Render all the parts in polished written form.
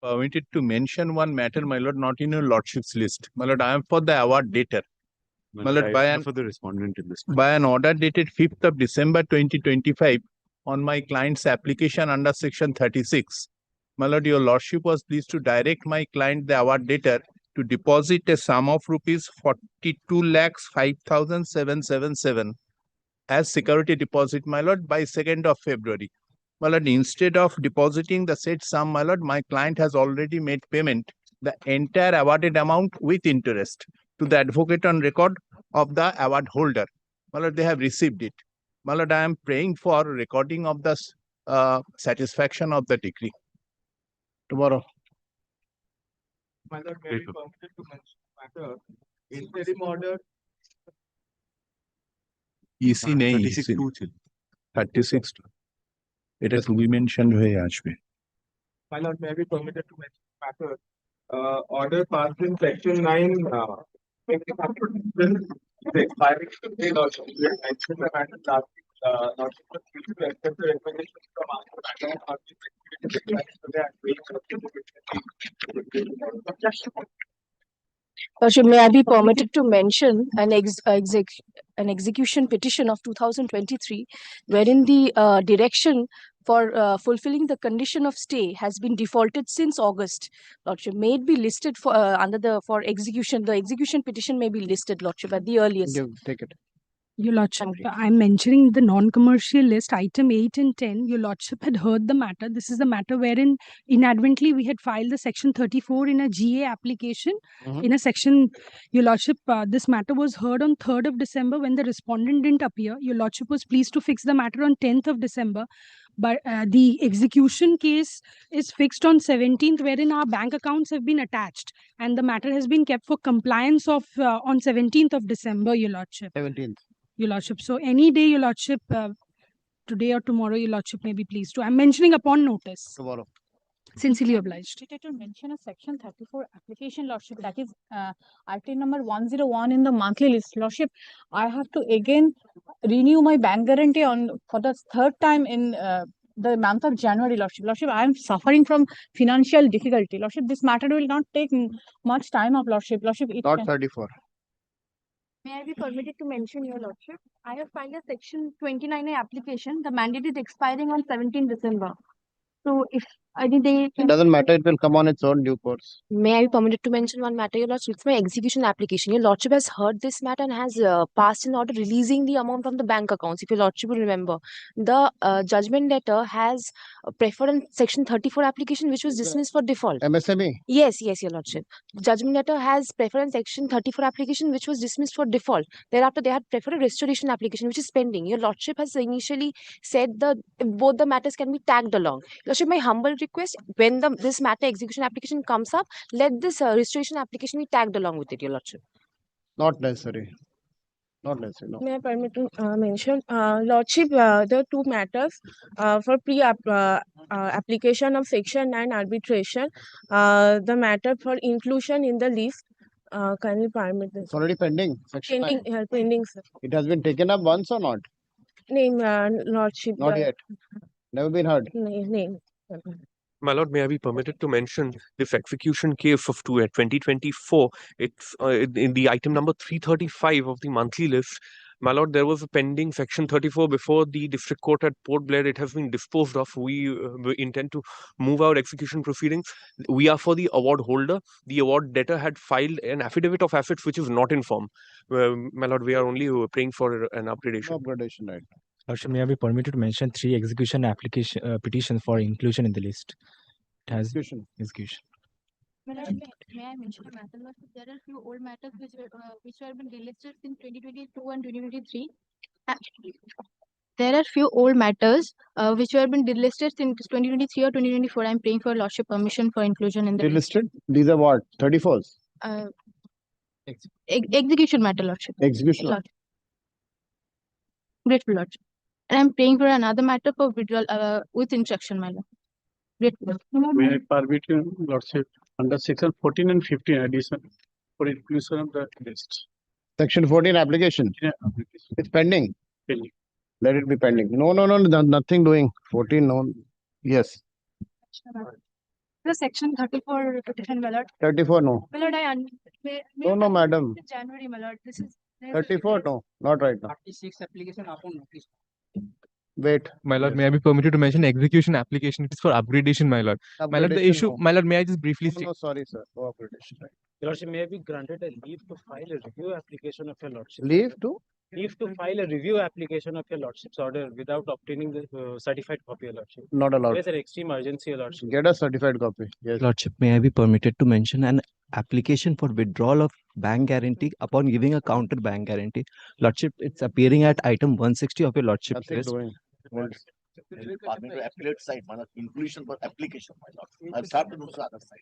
permitted to mention one matter, my lord, not in your lordship's list. My lord, I am for the award dater. My lord, for the respondent in this. by an order dated 5th of December 2025 on my client's application under section 36. My lord, your lordship was pleased to direct my client, the award dater, to deposit a sum of rupees 42,05,777 as security deposit, my lord, by 2nd of February. My lord, instead of depositing the said sum, my lord, my client has already made payment, the entire awarded amount with interest, to the advocate on record of the award holder. My lord, they have received it. My lord, I am praying for recording of the satisfaction of the decree. Tomorrow. My lord, may I be permitted to mention matter? Interim order. EC নেই 36 এটা তুমি mention হয়ে আসবে My lord, may I be permitted to mention matter? Order passed in section 9. The expiring today, lordship. We had mentioned the matter last week. Lordship was pleased to accept the recommendation from our matter and not be May I be permitted to mention an execution petition of 2023, wherein the direction for fulfilling the condition of stay has been defaulted since August. Lordship, may it be listed for for execution. The execution petition may be listed, Lordship, at the earliest. take it. Your Lordship, I'm mentioning the non-commercial list, item 8 and 10. Your Lordship had heard the matter. This is the matter wherein inadvertently we had filed the section 34 in a GA application. In a section, Your Lordship, this matter was heard on 3rd of December when the respondent didn't appear. Your Lordship was pleased to fix the matter on 10th of December. But the execution case is fixed on 17th, wherein our bank accounts have been attached. And the matter has been kept for compliance of on 17th of December, Your Lordship. 17th. Your Lordship. So any day, Your Lordship, today or tomorrow, Your Lordship may be pleased to. I'm mentioning upon notice. Tomorrow. Sincerely obliged. To mention a section 34 application, Lordship, that is item number 101 in the monthly list. Lordship, I have to again renew my bank guarantee for the 3rd time in the month of January, Lordship. Lordship, I am suffering from financial difficulty. Lordship, this matter will not take much time of Lordship. Lordship, Not 34. May I be permitted to mention, Your Lordship? I have filed a section 29A application. The mandate is expiring on 17 December. So if It doesn't matter, it will come on its own due course. May I be permitted to mention one matter, Your Lordship? It's my execution application. Your Lordship has heard this matter and has passed an order releasing the amount from the bank accounts. If Your Lordship will remember, the judgment letter has preference section 34 application, which was dismissed for default. MSME. Yes, Your Lordship. Judgment letter has preference section 34 application, which was dismissed for default. Thereafter, they had preferred a restoration application, which is pending. Your Lordship has initially said both the matters can be tagged along. Your Lordship, my humble request, when this matter execution application comes up, let this restoration application be tagged along with it, Your Lordship. Not necessary. Not necessary, no. May I permit to mention, Lordship, there are two matters for application of section 9 arbitration. The matter for inclusion in the list. Can you permit this? It's already pending. Section 9. Pending, sir. It has been taken up once or not? Name, Lordship. Not yet. Never been heard. Name. My lord, may I be permitted to mention this execution case of 2024? It's in the item number 335 of the monthly list. My lord, there was a pending section 34 before the district court at Port Blair. It has been disposed of. We intend to move our execution proceedings. We are for the award holder. The award debtor had filed an affidavit of assets which is not in form. My lord, we are only praying for an upgradation. No upgradation, right? Lordship, may I be permitted to mention 3 execution application petitions for inclusion in the list? It has execution. May I mention a matter? There are few old matters which have been delisted since 2022 and 2023. There are few old matters which have been delisted since 2023 or 2024. I'm praying for Lordship permission for inclusion in the Delisted? These are what? 34s? Execution matter, Lordship. Execution. Lordship. Grateful, Lordship. And I'm praying for another matter for withdrawal with instruction, my lord. Grateful. May I permit you, Lordship, under section 14 and 15 addition for inclusion of the list. Section 14 application. Yeah, application. It's pending. Pending. Let it be pending. No, nothing doing. 14, no. Yes. The section 34 petition, my lord. 34, no. My lord, No, madam. January, my lord. This is 34, no. Not right now. 36 application upon notice. Wait. My lord, may I be permitted to mention execution application? It is for upgradation, my lord. My lord, the Upgradation, issue, no. my lord, may I just briefly No, sorry, sir. No upgradation. Your Lordship, may I be granted a leave to file a review application of your Lordship? Leave to? Leave to file a review application of your Lordship's order without obtaining the certified copy, Your Lordship. Not allowed. There's an extreme urgency, Your Lordship. Get a certified copy. Yes. Lordship, may I be permitted to mention an application for withdrawal of bank guarantee upon giving a counter bank guarantee? Lordship, it's appearing at item 160 of your Lordship's Nothing list. doing. Appellate side, inclusion for application, my lord. I'll start to do the other side.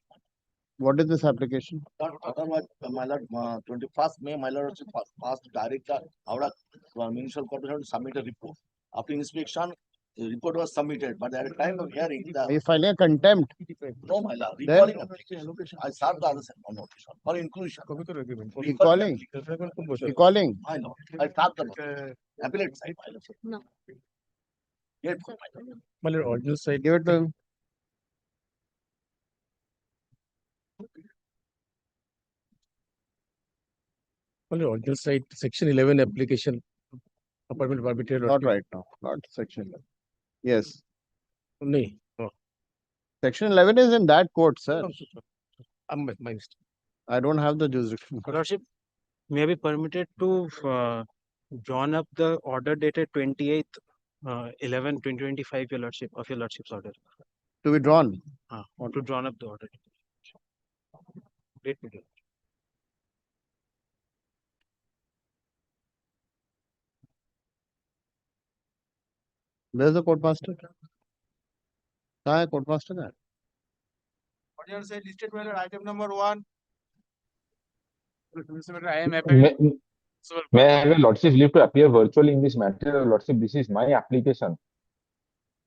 What is this application? Otherwise, my lord, 21st May, my lord, passed direct our municipal corporation to submit a report. After inspection, the report was submitted, but at the time of hearing, Are you filing a contempt? no, my lord, Then- recalling application allocation. I served the other side on notice for inclusion. Recalling? Recalling? I know. I start the appellate side, my lord. No. Yes, my lord. My lord, original side. Give it to him. My lord, original side, section 11 application. Appointment of arbitrator. Not right now. Not section 11. Yes. Nay. Section 11 is in that court, sir. My mistake. I don't have the jurisdiction. Your Lordship, may I be permitted to drawn up the order dated 28th 11/2025, Your Lordship, of your Lordship's order. To be drawn. To drawn up the order. Date below. Where's the court master? कहाँ है court master का? Order said listed by item number 1. I am May I have your Lordship leave to appear virtually in this matter? Your Lordship, this is my application.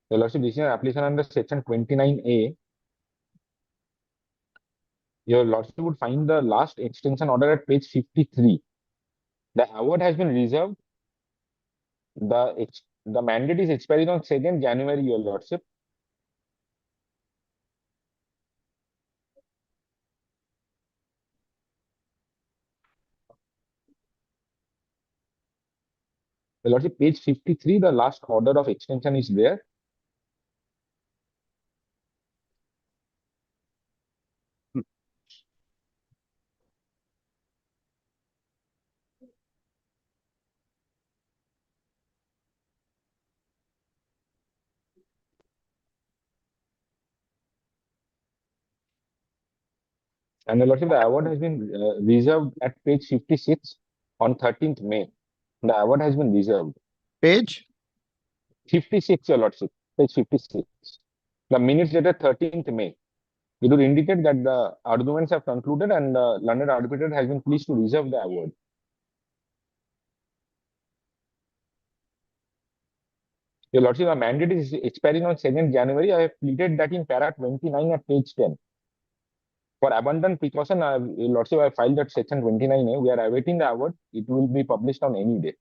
Your Lordship, this is an application under section 29A. Your Lordship would find the last extension order at page 53. The award has been reserved. The mandate is expiring on 2nd January, Your Lordship. Your Lordship, page 53, the last order of extension is there. And Your Lordship, the award has been reserved at page 56 on 13th May. The award has been reserved. Page? 56, Your Lordship, page 56. The minutes dated 13th May. It would indicate that the arguments have concluded and the learned arbitrator has been pleased to reserve the award. Your Lordship, the mandate is expiring on 2nd January. I have pleaded that in para 29 at page 10. For abundant precaution, Your Lordship, I filed that section 29A. We are awaiting the award. It will be published on any day.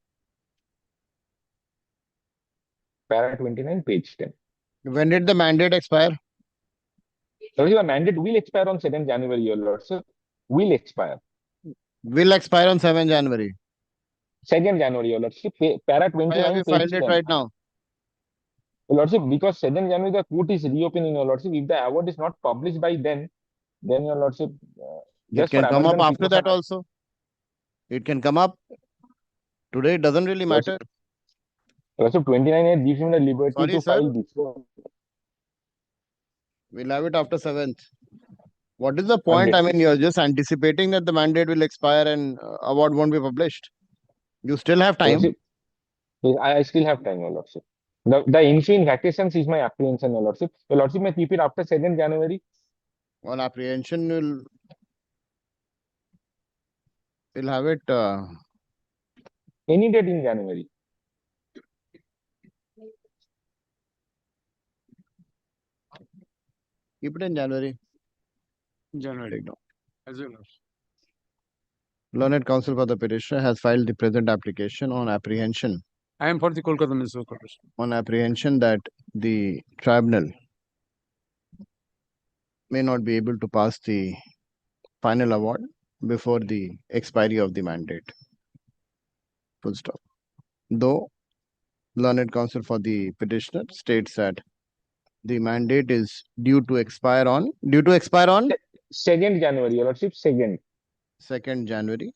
Para 29, page 10. When did the mandate expire? Your Lordship, the mandate will expire on 2nd January, Your Lordship. Will expire. Will expire on 7 January. 2nd January, Your Lordship. Para Why 29, have you page filed it 10. right now? Your Lordship, because 2nd January the court is reopening, Your Lordship. If the award is not published by then Your Lordship, It just can for come up abundant after that precaution, also. It can come up. Today it doesn't really matter. Your Lordship, 29A gives him the liberty Sorry, to sir. file before. We'll have it after 7th. What is the point? I mean, you're just anticipating that the mandate will expire and award won't be published. You still have Your time. Lordship, yes, I still have time, Your Lordship. The issue in vacations is my apprehension, Your Lordship. Your Lordship may keep it after 2nd January. On apprehension, we'll have it. Any date in January. Keep it in January. January. Take down. As well as. Learned counsel for the petitioner has filed the present application on apprehension. I am for the Kolkata Municipal Corporation. On apprehension that the tribunal may not be able to pass the final award before the expiry of the mandate. Full stop. Though learned counsel for the petitioner states that the mandate is due to expire on 2nd January, Your Lordship, 2nd. 2nd January.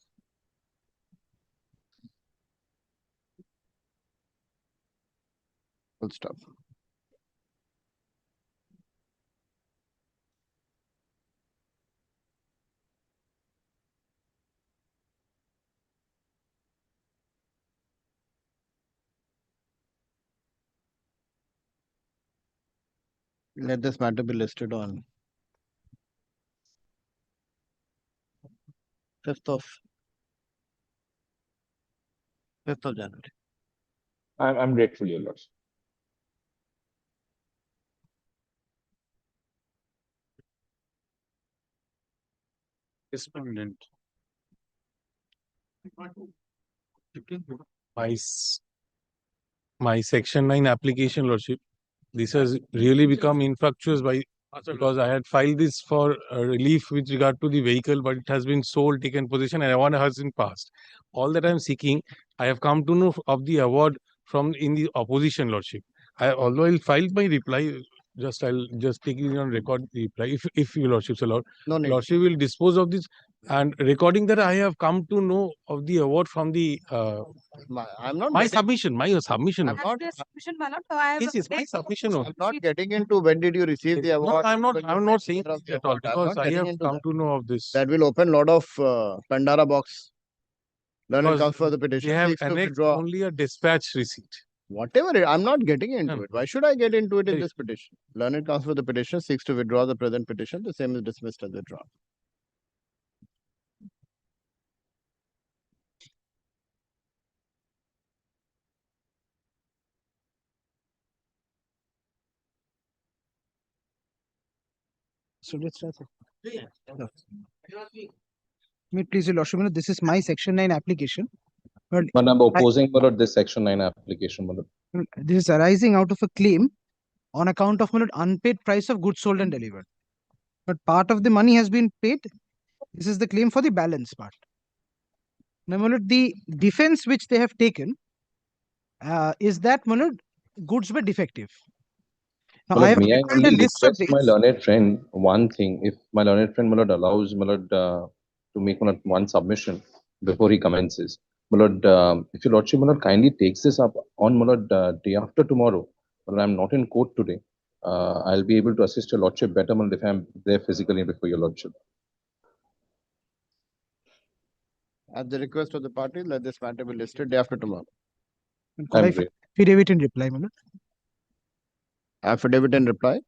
Full stop. Let this matter be listed on 5th of January. I'm grateful, Your Lordship. Respondent. My, my Section 9 application, Lordship. This has really become infructuous because I had filed this for relief with regard to the vehicle, but it has been sold, taken possession, and award has been passed. All that I am seeking, I have come to know of the award from in the opposition, Lordship. Although I'll file my reply, I'll just take it on record the reply if your Lordship's allowed. No need. Lordship will dispose of this and recording that I have come to know of the award from the I'm not my getting- submission. I'm not, Yes, my submission. I'm not getting into when did you receive the No, award. I'm not saying of the at all award. I'm because not I getting have into come that. to know of this. That will open a lot of Pandora box. Learned Because counsel for the They petition have seeks to annexed withdraw. only a dispatch receipt. Whatever, I'm not getting into No. it. Why should I get into it in Very- this petition? Learned counsel for the petition seeks to withdraw the present petition. The same is dismissed as withdrawn. So let's start. Me, please, Your Lordship, this is my Section 9 application. But I'm opposing this Section 9 application. this is arising out of a claim on account of unpaid price of goods sold and delivered. But part of the money has been paid. This is the claim for the balance part. Now, the defense which they have taken is that goods were defective. Now, I have May I prepared a only list of request my dates. learned friend one thing? If my learned friend allows to make one submission before he commences. If your Lordship kindly takes this up on day after tomorrow, I'm not in court today. I'll be able to assist your Lordship better if I'm there physically before your Lordship. At the request of the party, let this matter be listed day after tomorrow. Could I I'm great. affidavit in reply, Malad? Affidavit in reply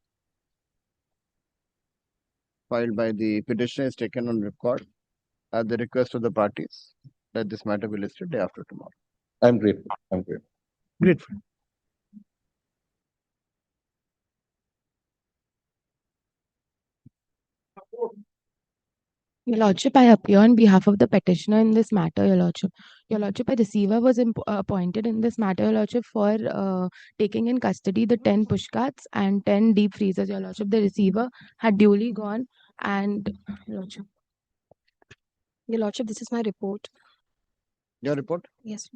filed by the petitioner is taken on record at the request of the parties. Let this matter be listed day after tomorrow. I'm grateful. I'm grateful. Grateful. Your Lordship, I appear on behalf of the petitioner in this matter, Your Lordship. Your Lordship, a receiver was appointed in this matter, Your Lordship, for taking in custody the 10 pushcarts and 10 deep freezers, Your Lordship. The receiver had duly gone and, Your Lordship, this is my report. Your report? Yes.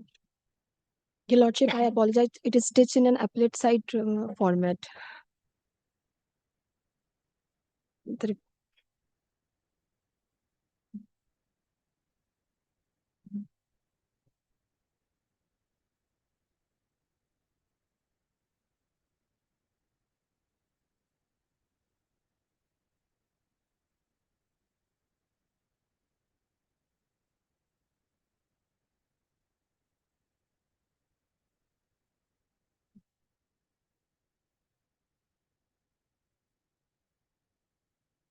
Your Lordship, I apologize. It is stitched in an appellate site format. The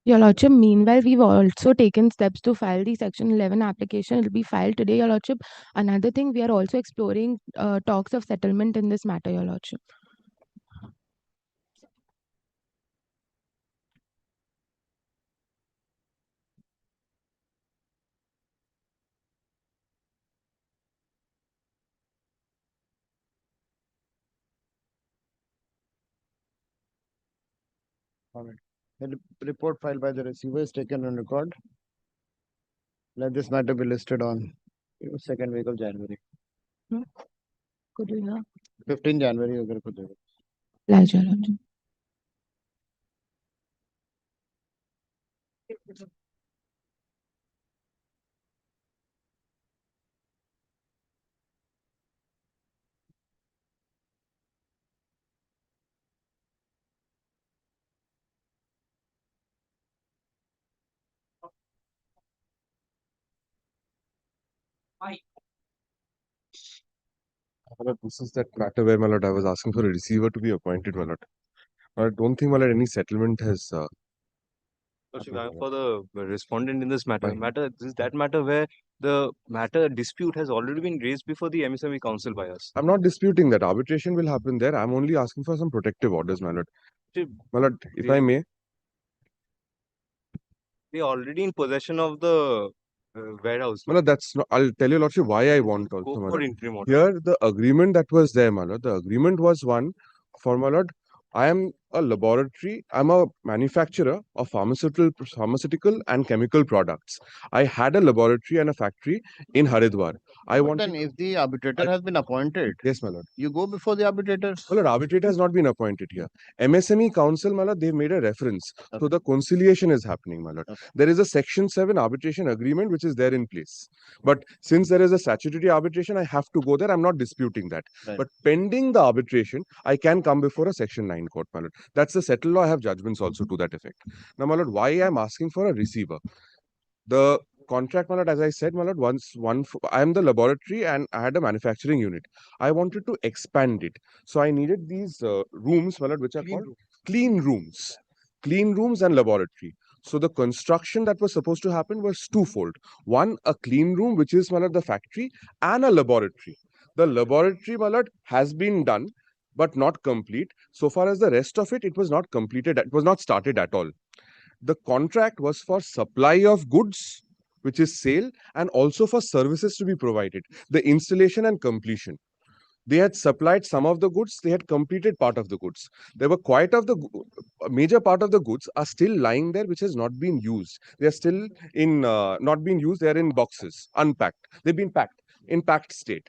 Your Lordship, meanwhile, we've also taken steps to file the Section 11 application. It will be filed today, Your Lordship. Another thing, we are also exploring talks of settlement in this matter, Your Lordship. All right. The report filed by the receiver is taken on record. Let this matter be listed on second week of January. Could you hear? 15 January अगर कुछ होगा. This is that matter where, my lord, I was asking for a receiver to be appointed, my lord. I don't think, my lord, any settlement has. For the respondent in this matter, Fine. this is that matter where the matter dispute has already been raised before the MSME Council by us. I'm not disputing that arbitration will happen there. I'm only asking for some protective orders, my lord. My lord, if I may. They are already in possession of the warehouse. My lord, that's not. I'll tell you, lordship, why I want also, Go my for lord. interim order. Here, the agreement that was there, my lord, the agreement was one for, my lord, I am a laboratory, I'm a manufacturer of pharmaceutical and chemical products. I had a laboratory and a factory in Haridwar. But then if the arbitrator has been appointed, Yes, my lord. you go before the arbitrator. My lord, arbitrator has not been appointed here. MSME Council, my lord, they've made a reference. So the conciliation is happening, my lord. There is a Section 7 arbitration agreement which is there in place. But since there is a statutory arbitration, I have to go there. I'm not disputing that. Right. But pending the arbitration, I can come before a Section 9 court, my lord. That's the settled law. I have judgments also to that effect. Now, my lord, why I'm asking for a receiver? The contract, my lord, as I said, my lord, I am the laboratory and I had a manufacturing unit. I wanted to expand it. So I needed these rooms, my lord, which are called clean rooms. Clean rooms and laboratory. So the construction that was supposed to happen was twofold. One, a clean room, which is, my lord, the factory, and a laboratory. The laboratory, my lord, has been done, but not complete. So far as the rest of it, it was not completed, it was not started at all. The contract was for supply of goods, which is sale, and also for services to be provided, the installation and completion. They had supplied some of the goods, they had completed part of the goods. There were quite of the a major part of the goods are still lying there, which has not been used. They are still in not being used. They are in boxes, unpacked. They've been packed in packed state.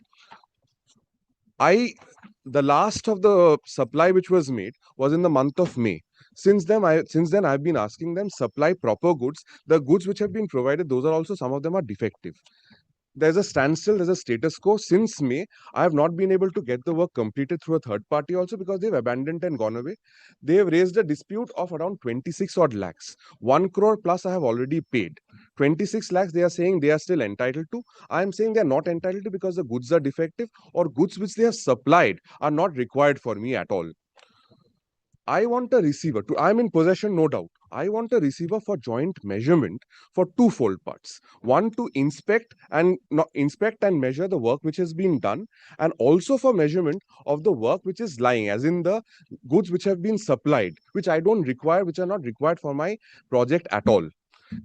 The last of the supply which was made was in the month of May. Since then, I've been asking them supply proper goods. The goods which have been provided, those are also, some of them are defective. There's a standstill, there's a status quo. Since May, I have not been able to get the work completed through a third party also because they've abandoned and gone away. They have raised a dispute of around 26 odd lakhs. 1 crore plus I have already paid. 26 lakhs they are saying they are still entitled to. I am saying they are not entitled to because the goods are defective or goods which they have supplied are not required for me at all. I want a receiver to, I'm in possession, no doubt. I want a receiver for joint measurement for twofold parts. One, to inspect and measure the work which has been done, and also for measurement of the work which is lying, as in the goods which have been supplied, which I don't require, which are not required for my project at all.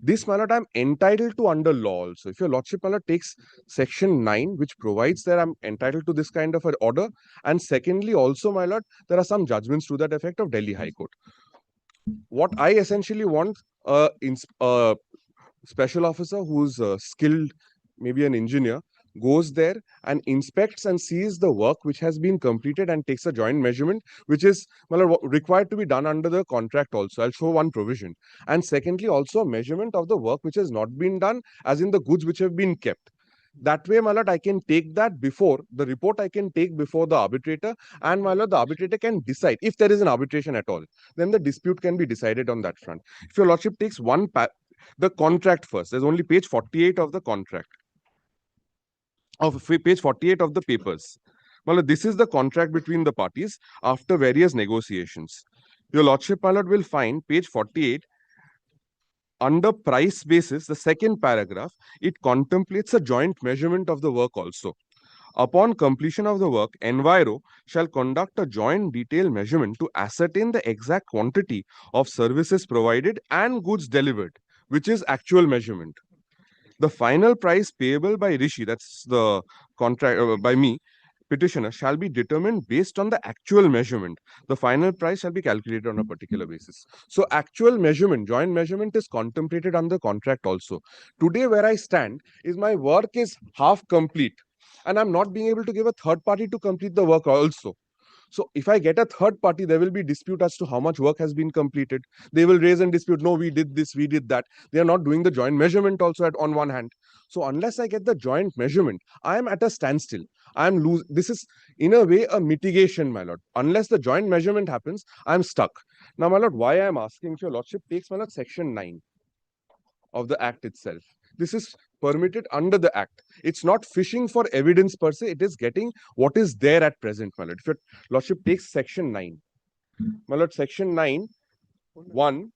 This, my lord, I'm entitled to under law also. If your lordship, my lord, takes section 9, which provides that I'm entitled to this kind of an order, and secondly, also, my lord, there are some judgments to that effect of Delhi High Court. What I essentially want, a special officer who's skilled, maybe an engineer, goes there and inspects and sees the work which has been completed and takes a joint measurement, which is, well, required to be done under the contract also. I'll show one provision. And secondly, also a measurement of the work which has not been done, as in the goods which have been kept. That way, my lord, I can take that before the report, I can take before the arbitrator, and my lord, the arbitrator can decide if there is an arbitration at all. Then the dispute can be decided on that front. If your lordship takes the contract first, there's only page 48 of the contract. Of page 48 of the papers. Well, this is the contract between the parties after various negotiations. Your lordship, my lord, will find page 48 under price basis, the second paragraph, it contemplates a joint measurement of the work also. Upon completion of the work, Enviro shall conduct a joint detailed measurement to ascertain the exact quantity of services provided and goods delivered, which is actual measurement. The final price payable by Rishi, that's the contract by me, petitioner shall be determined based on the actual measurement. The final price shall be calculated on a particular basis. So actual measurement, joint measurement is contemplated under contract also. Today where I stand is my work is half complete and I'm not being able to give a third party to complete the work also. So if I get a third party, there will be dispute as to how much work has been completed. They will raise and dispute, no, we did this, we did that. They are not doing the joint measurement also on one hand. So unless I get the joint measurement, I am at a standstill. This is in a way a mitigation, my lord. Unless the joint measurement happens, I am stuck. Now, my lord, why I am asking if your lordship takes, my lord, section 9 of the act itself. This is permitted under the act. It's not fishing for evidence per se. It is getting what is there at present, my lord. If your lordship takes section 9, my lord, section 9, 1,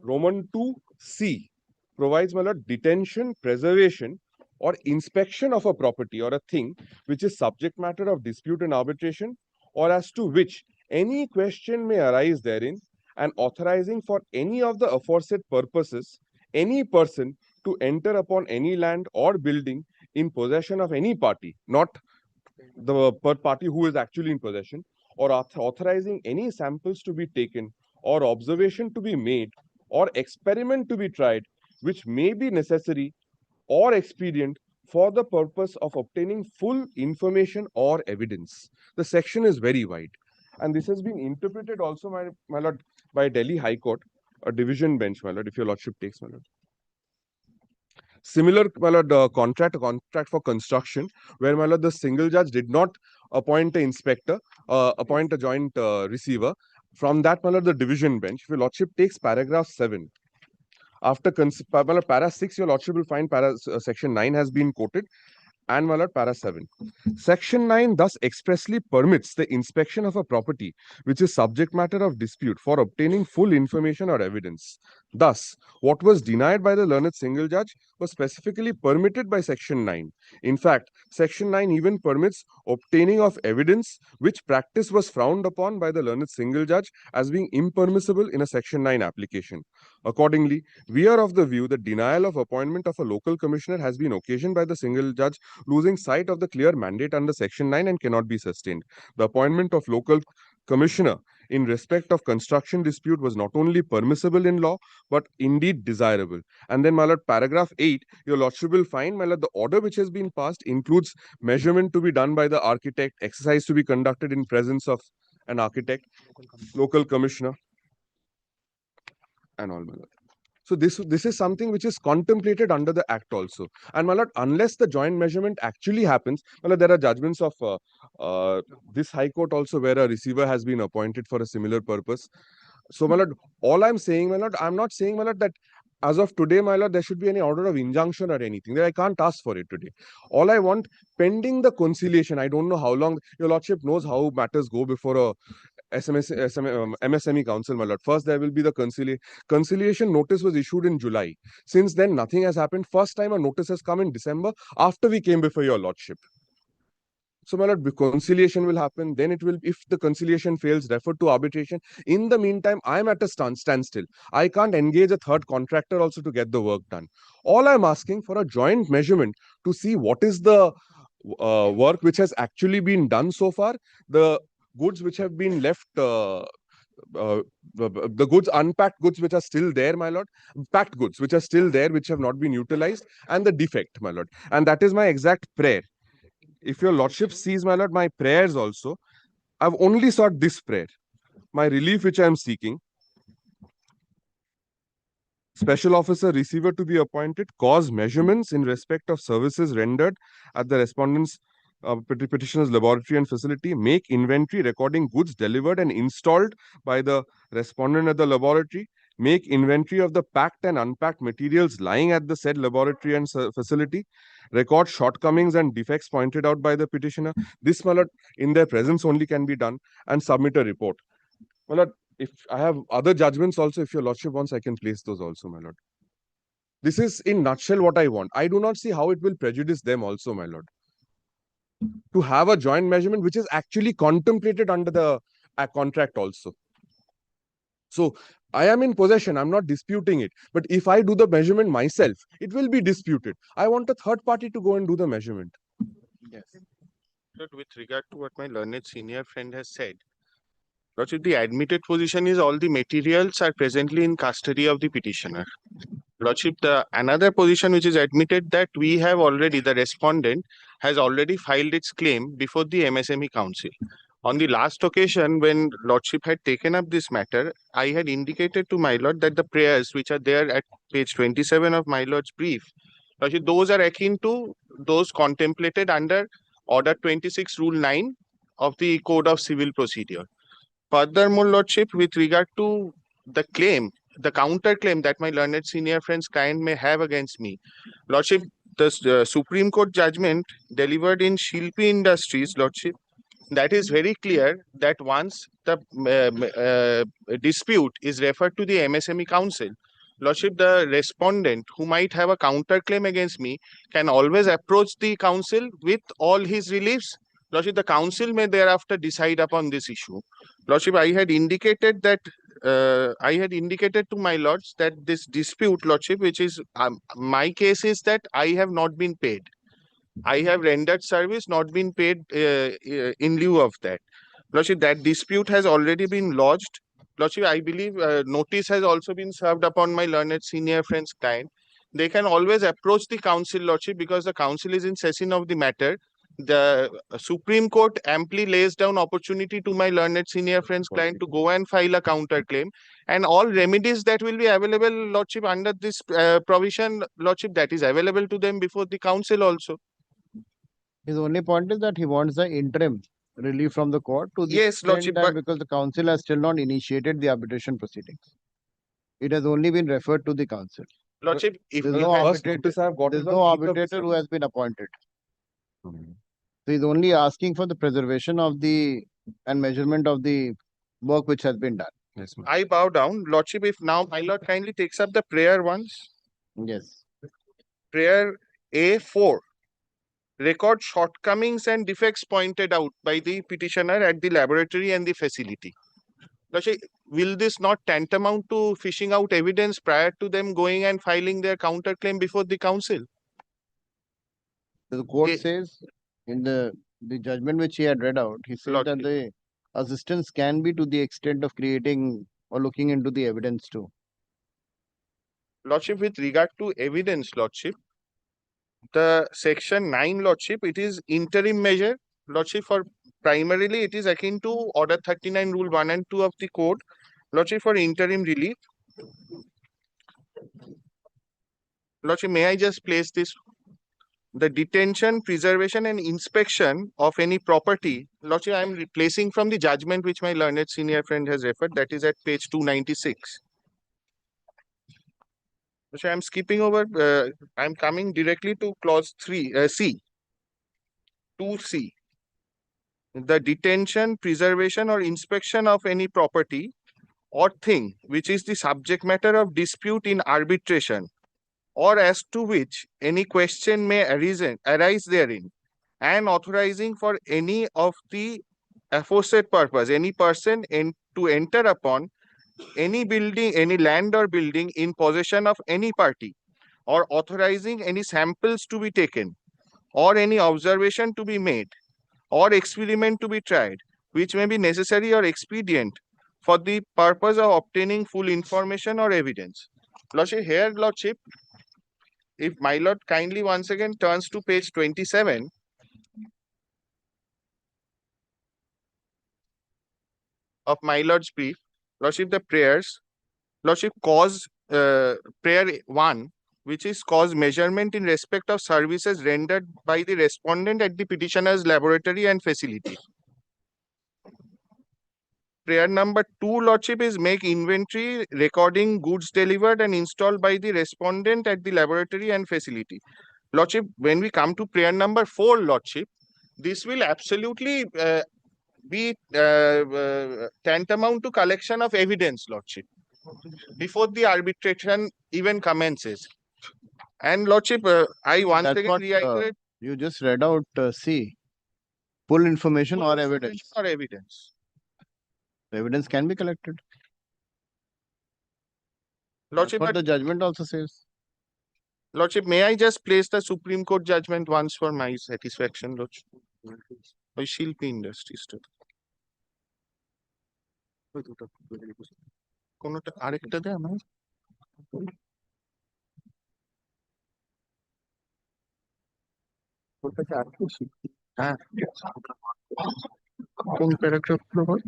Roman 2C provides, my lord, detention, preservation, or inspection of a property or a thing which is subject matter of dispute and arbitration, or as to which any question may arise therein, and authorizing for any of the aforesaid purposes any person to enter upon any land or building in possession of any party, not the party who is actually in possession, or authorizing any samples to be taken, or observation to be made, or experiment to be tried, which may be necessary or expedient for the purpose of obtaining full information or evidence. The section is very wide. And this has been interpreted also, my lord, by Delhi High Court, a division bench, my lord, if your lordship takes, my lord. Similar, my lord, contract for construction, where, my lord, the single judge did not appoint an inspector, appoint a joint receiver. From that, my lord, the division bench, if your lordship takes paragraph 7, after para 6, your lordship will find section 9 has been quoted, and, my lord, para 7. Section 9 thus expressly permits the inspection of a property which is subject matter of dispute for obtaining full information or evidence. Thus, what was denied by the learned single judge was specifically permitted by section 9. In fact, section 9 even permits obtaining of evidence, which practice was frowned upon by the learned single judge as being impermissible in a section 9 application. Accordingly, we are of the view that denial of appointment of a local commissioner has been occasioned by the single judge losing sight of the clear mandate under section 9 and cannot be sustained. The appointment of local commissioner in respect of construction dispute was not only permissible in law, but indeed desirable. And then, my lord, paragraph 8, your lordship will find, my lord, the order which has been passed includes measurement to be done by the architect, exercise to be conducted in presence of an architect, local commissioner, and all, my lord. So this is something which is contemplated under the act also. And, my lord, unless the joint measurement actually happens, my lord, there are judgments of this High Court also where a receiver has been appointed for a similar purpose. So, my lord, all I'm saying, my lord, I'm not saying, my lord, that as of today, my lord, there should be any order of injunction or anything. That I can't ask for it today. All I want, pending the conciliation, I don't know how long, your lordship knows how matters go before a MSME council, my lord. First, there will be the conciliation notice was issued in July. Since then, nothing has happened. First time a notice has come in December after we came before your lordship. So, my lord, conciliation will happen. Then it will, if the conciliation fails, refer to arbitration. In the meantime, I am at a standstill. I can't engage a third contractor also to get the work done. All I'm asking for a joint measurement to see what is the work which has actually been done so far, the goods which have been left, the goods, unpacked goods which are still there, my lord, packed goods which are still there, which have not been utilized, and the defect, my lord. And that is my exact prayer. If your lordship sees, my lord, my prayers also, I've only sought this prayer. My relief which I am seeking, special officer receiver to be appointed, cause measurements in respect of services rendered at the respondent's petitioner's laboratory and facility, make inventory recording goods delivered and installed by the respondent at the laboratory, make inventory of the packed and unpacked materials lying at the said laboratory and facility, record shortcomings and defects pointed out by the petitioner. This, my lord, in their presence only can be done, and submit a report. My lord, if I have other judgments also, if your lordship wants, I can place those also, my lord. This is in nutshell what I want. I do not see how it will prejudice them also, my lord, to have a joint measurement which is actually contemplated under the contract also. So I am in possession, I'm not disputing it. But if I do the measurement myself, it will be disputed. I want a third party to go and do the measurement. Yes. With regard to what my learned senior friend has said, Lordship, the admitted position is all the materials are presently in custody of the petitioner. Lordship, the another position which is admitted that we have already, the respondent has already filed its claim before the MSME Council. On the last occasion when Lordship had taken up this matter, I had indicated to my Lord that the prayers which are there at page 27 of my Lord's brief, Lordship, those are akin to those contemplated under Order 26 Rule 9 of the Code of Civil Procedure. Furthermore, Lordship, with regard to the claim, the counter claim that my learned senior friend's client may have against me, Lordship, the Supreme Court judgment delivered in Shilpi Industries, Lordship, that is very clear that once the dispute is referred to the MSME Council, Lordship, the respondent who might have a counter claim against me can always approach the council with all his reliefs. Lordship, the council may thereafter decide upon this issue. Lordship, I had indicated to my lords that this dispute, Lordship, which is my case is that I have not been paid. I have rendered service, not been paid in lieu of that. Lordship, that dispute has already been lodged. Lordship, I believe notice has also been served upon my learned senior friend's client. They can always approach the council, Lordship, because the council is in session of the matter. The Supreme Court amply lays down opportunity to my learned senior friend's client to go and file a counter claim, and all remedies that will be available, Lordship, under this provision, Lordship, that is available to them before the council also. His only point is that he wants the interim relief from the court to the Yes, Lordship, extent that because the council has still not initiated the arbitration proceedings. It has only been referred to the council. Lordship, if There's you no have- arbitrator who has been appointed. So he's only asking for the preservation of the and measurement of the work which has been done. Yes, I bow down. Lordship, if now my lord kindly takes up the prayer once. Yes. Prayer A4. Record shortcomings and defects pointed out by the petitioner at the laboratory and the facility. Lordship, will this not tantamount to fishing out evidence prior to them going and filing their counterclaim before the council? The court says in the judgment which he had read out, he said that the assistance can be to the extent of creating or looking into the evidence too. Lordship, with regard to evidence, Lordship, the section 9, Lordship, it is interim measure. Lordship, for primarily it is akin to Order 39 Rule 1 and 2 of the code. Lordship, for interim relief. Lordship, may I just place this? The detention, preservation and inspection of any property, Lordship, I am replacing from the judgment which my learned senior friend has referred, that is at page 296. Lordship, I am skipping over, I am coming directly to clause 3, C. 2C. The detention, preservation or inspection of any property or thing which is the subject matter of dispute in arbitration, or as to which any question may arise therein, and authorizing for any of the aforesaid purpose, any person to enter upon any building, any land or building in possession of any party, or authorizing any samples to be taken, or any observation to be made, or experiment to be tried, which may be necessary or expedient for the purpose of obtaining full information or evidence. Lordship, here, Lordship, if my lord kindly once again turns to page 27, of my lord's brief, Lordship, the prayers, Lordship, cause, prayer 1, which is cause measurement in respect of services rendered by the respondent at the petitioner's laboratory and facility. Prayer number 2, Lordship, is make inventory recording goods delivered and installed by the respondent at the laboratory and facility. Lordship, when we come to prayer number 4, Lordship, this will absolutely be tantamount to collection of evidence, Lordship, before the arbitration even commences. And Lordship, I once That's again what reiterate. you just read out, C. Full information or evidence. Or evidence. The evidence can be collected. Lordship, That's what the judgment also says. Lordship, may I just place the Supreme Court judgment once for my satisfaction, Lordship? ওই শিল্পী ইন্ডাস্ট্রিজটা কোনটা আরেকটা দে আমার হ্যাঁ কোন paragraph গুলো বল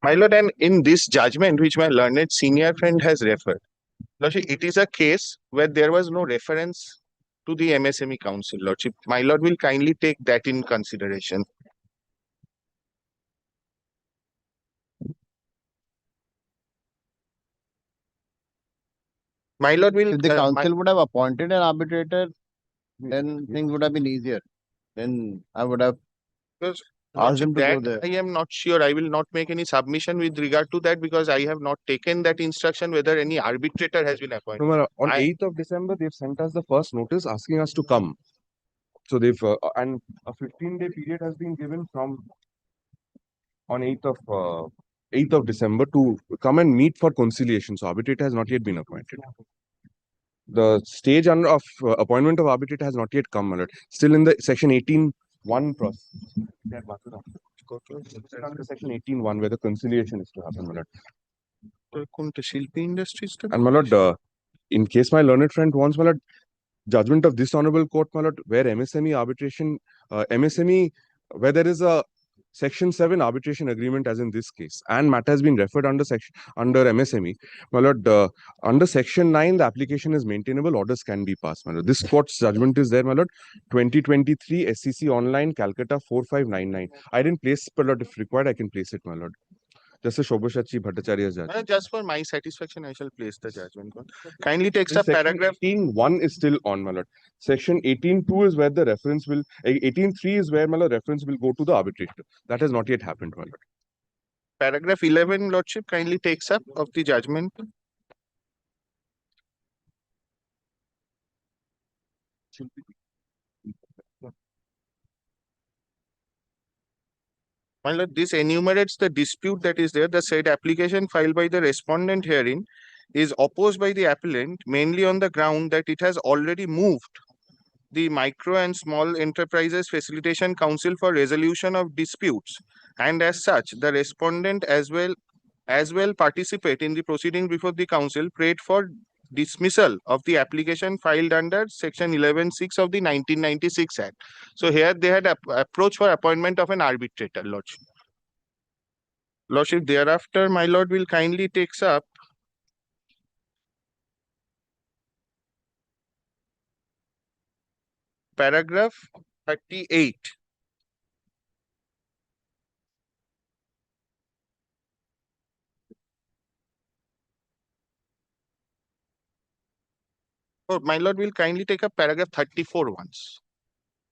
My lord, and in this judgment which my learned senior friend has referred, Lordship, it is a case where there was no reference to the MSME Council, Lordship. My lord will kindly take that in consideration. My lord will. If the council would have appointed an arbitrator, then things would have been easier. Then I would have Because asked Lordship, him to go that there. I am not sure. I will not make any submission with regard to that because I have not taken that instruction whether any arbitrator has been appointed. No, on I- 8th of December, they've sent us the first notice asking us to come. So they've and a 15-day period has been given from on 8th of December to come and meet for conciliation. So arbitrator has not yet been appointed. The stage of appointment of arbitrator has not yet come, my lord. Still in the section 18(1) process. Under section 18(1) where the conciliation is to happen, my lord. কোনটা শিল্পী ইন্ডাস্ট্রিজটা And my lord, in case my learned friend wants, my lord, judgment of this honorable court, my lord, where MSME arbitration, MSME, where there is a Section 7 arbitration agreement, as in this case, and matter has been referred under MSME, my lord, under Section 9, the application is maintainable, orders can be passed, my lord. This court's judgment is there, my lord. 2023 SCC Online, Calcutta 4599. I didn't place, but lord, if required, I can place it, my lord. Just a Shobhashachi Bhattacharya's judgment. Just for my satisfaction, I shall place the judgment. Kindly takes up Section paragraph 18(1) is still on, my lord. Section 18(2) is where the reference will, 18(3) is where, my lord, reference will go to the arbitrator. That has not yet happened, my lord. paragraph 11, Lordship, kindly takes up of the judgment. My lord, this enumerates the dispute that is there. The said application filed by the respondent herein is opposed by the appellant mainly on the ground that it has already moved the Micro and Small Enterprises Facilitation Council for resolution of disputes, and as such, the respondent as well participate in the proceeding before the council prayed for dismissal of the application filed under section 11(6) of the 1996 Act. So here they had approached for appointment of an arbitrator, Lordship. Lordship, thereafter, my lord will kindly takes up paragraph 38. Oh, my lord will kindly take up paragraph 34 once.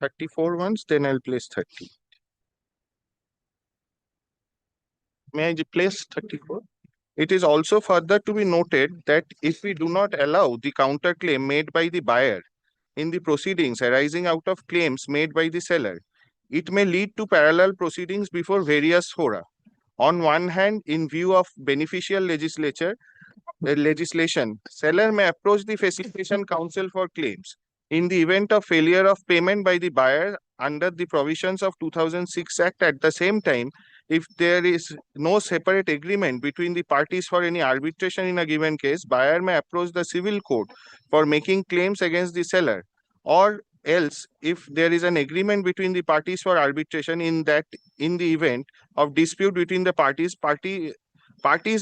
34 once, then I'll place 30. May I place 34? It is also further to be noted that if we do not allow the counterclaim made by the buyer in the proceedings arising out of claims made by the seller, it may lead to parallel proceedings before various fora. On one hand, in view of beneficial legislation, seller may approach the Facilitation Council for claims. In the event of failure of payment by the buyer under the provisions of 2006 Act, at the same time, if there is no separate agreement between the parties for any arbitration in a given case, buyer may approach the civil court for making claims against the seller. Or else, if there is an agreement between the parties for arbitration, in the event of dispute between the parties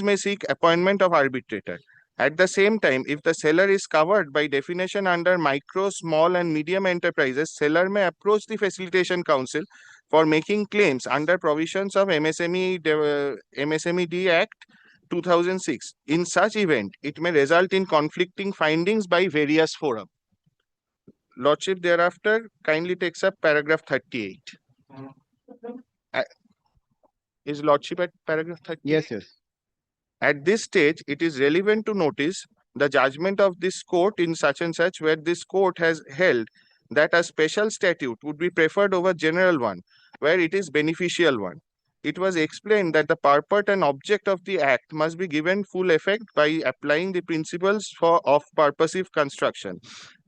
may seek appointment of arbitrator. At the same time, if the seller is covered by definition under micro, small and medium enterprises, seller may approach the Facilitation Council for making claims under provisions of MSMED Act 2006. In such event, it may result in conflicting findings by various fora. Lordship thereafter kindly takes up paragraph 38. Is Lordship at paragraph 38? Yes, yes. At this stage, it is relevant to notice the judgment of this court in such and such, where this court has held that a special statute would be preferred over general one, where it is beneficial one. It was explained that the purport and object of the act must be given full effect by applying the principles of purposive construction.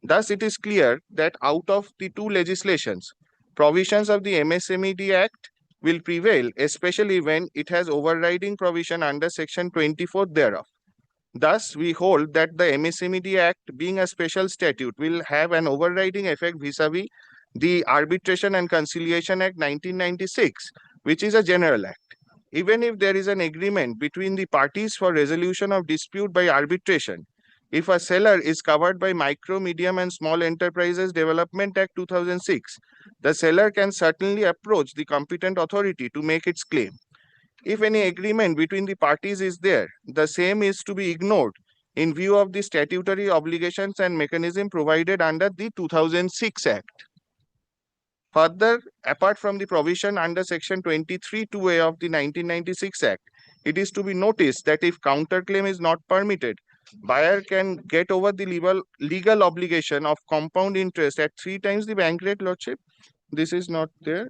Thus, it is clear that out of the two legislations, provisions of the MSMED Act will prevail, especially when it has overriding provision under Section 24 thereof. Thus, we hold that the MSMED Act, being a special statute, will have an overriding effect vis-a-vis the Arbitration and Conciliation Act 1996, which is a general act. Even if there is an agreement between the parties for resolution of dispute by arbitration, if a seller is covered by Micro, Medium and Small Enterprises Development Act 2006, the seller can certainly approach the competent authority to make its claim. If any agreement between the parties is there, the same is to be ignored in view of the statutory obligations and mechanism provided under the 2006 Act. Further, apart from the provision under Section 23(2)(a) of the 1996 Act, it is to be noticed that if counterclaim is not permitted, buyer can get over the legal obligation of compound interest at 3 times the bank rate, Lordship. This is not there.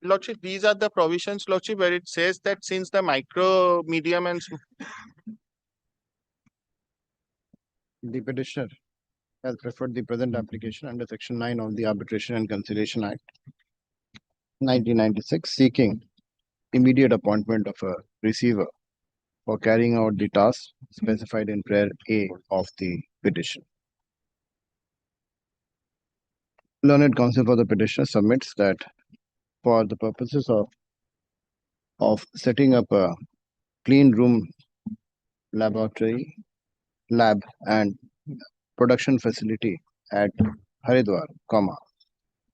Lordship, these are the provisions, Lordship, where it says that since the micro, medium and The petitioner has preferred the present application under Section 9 of the Arbitration and Conciliation Act 1996, seeking immediate appointment of a receiver for carrying out the task specified in prayer A of the petition. Learned counsel for the petitioner submits that for the purposes of setting up a clean room laboratory, lab and production facility at Haridwar,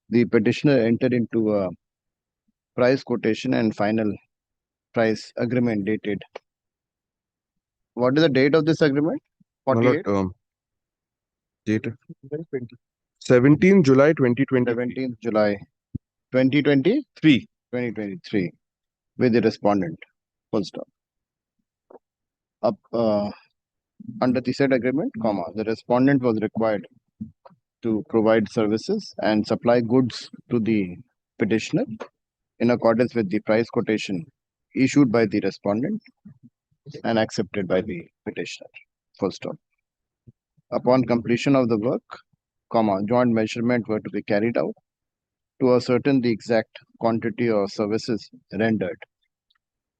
the petitioner entered into a price quotation and final price agreement dated. What is the date of this agreement? 48? Date 17 July 2020. 17th July 2023. 2023 with the respondent. Full stop. Under the said agreement, the respondent was required to provide services and supply goods to the petitioner in accordance with the price quotation issued by the respondent and accepted by the petitioner. Full stop. Upon completion of the work, joint measurement were to be carried out to ascertain the exact quantity of services rendered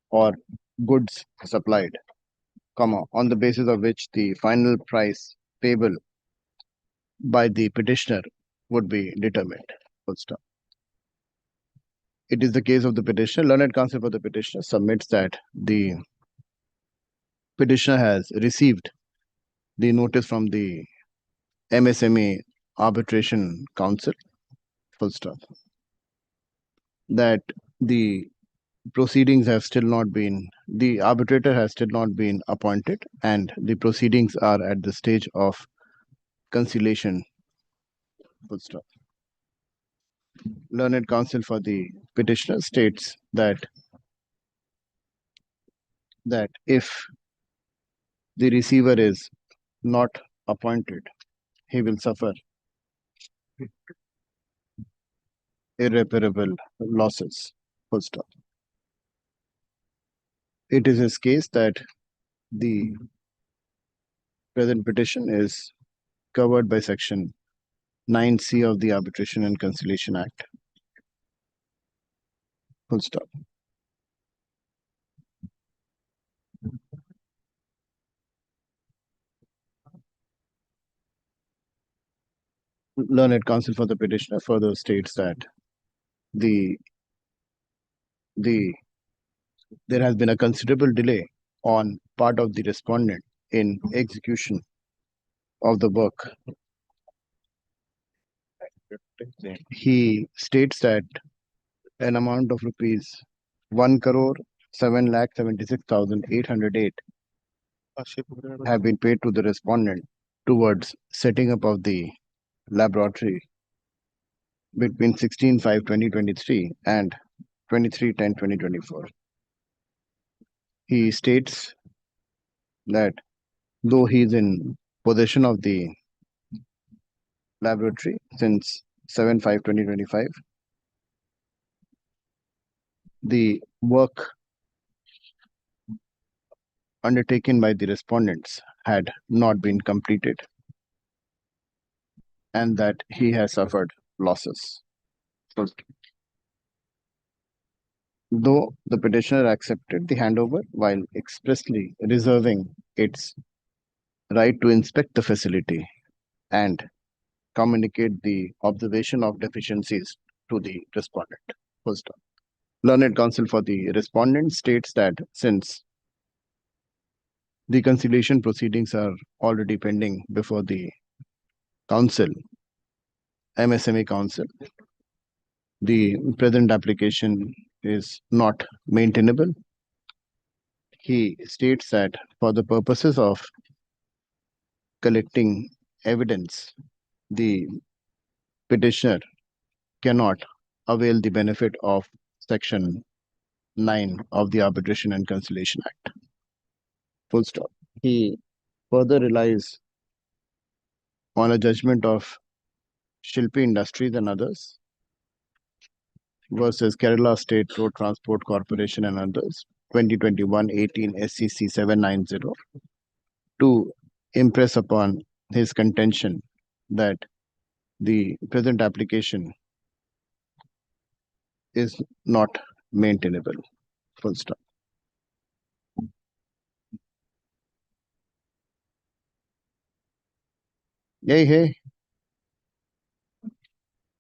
or goods supplied, on the basis of which the final price payable by the petitioner would be determined. Full stop. It is the case of the petitioner. Learned counsel for the petitioner submits that the petitioner has received the notice from the MSME Arbitration Council, full stop, that the proceedings have still not been, the arbitrator has still not been appointed, and the proceedings are at the stage of conciliation, full stop. Learned counsel for the petitioner states that if the receiver is not appointed, he will suffer irreparable losses, full stop. It is his case that the present petition is covered by Section 9C of the Arbitration and Conciliation Act. Full stop. Learned counsel for the petitioner further states that there has been a considerable delay on part of the respondent in execution of the work. He states that an amount of rupees 1,07,76,808 have been paid to the respondent towards setting up of the laboratory between 16/5/2023 and 23/10/2024. He states that though he is in possession of the Laboratory since 7/5/2025. The work undertaken by the respondents had not been completed and that he has suffered losses. Though the petitioner accepted the handover while expressly reserving its right to inspect the facility and communicate the observation of deficiencies to the respondent. First, learned counsel for the respondent states that since the conciliation proceedings are already pending before the council, MSME council, the present application is not maintainable. He states that for the purposes of collecting evidence, the petitioner cannot avail the benefit of Section 9 of the Arbitration and Conciliation Act. Full stop. He further relies on a judgment of Shilpi Industries and others versus Kerala State Road Transport Corporation and others, 2021-18 SCC 790, to impress upon his contention that the present application is not maintainable. Full stop. Hey.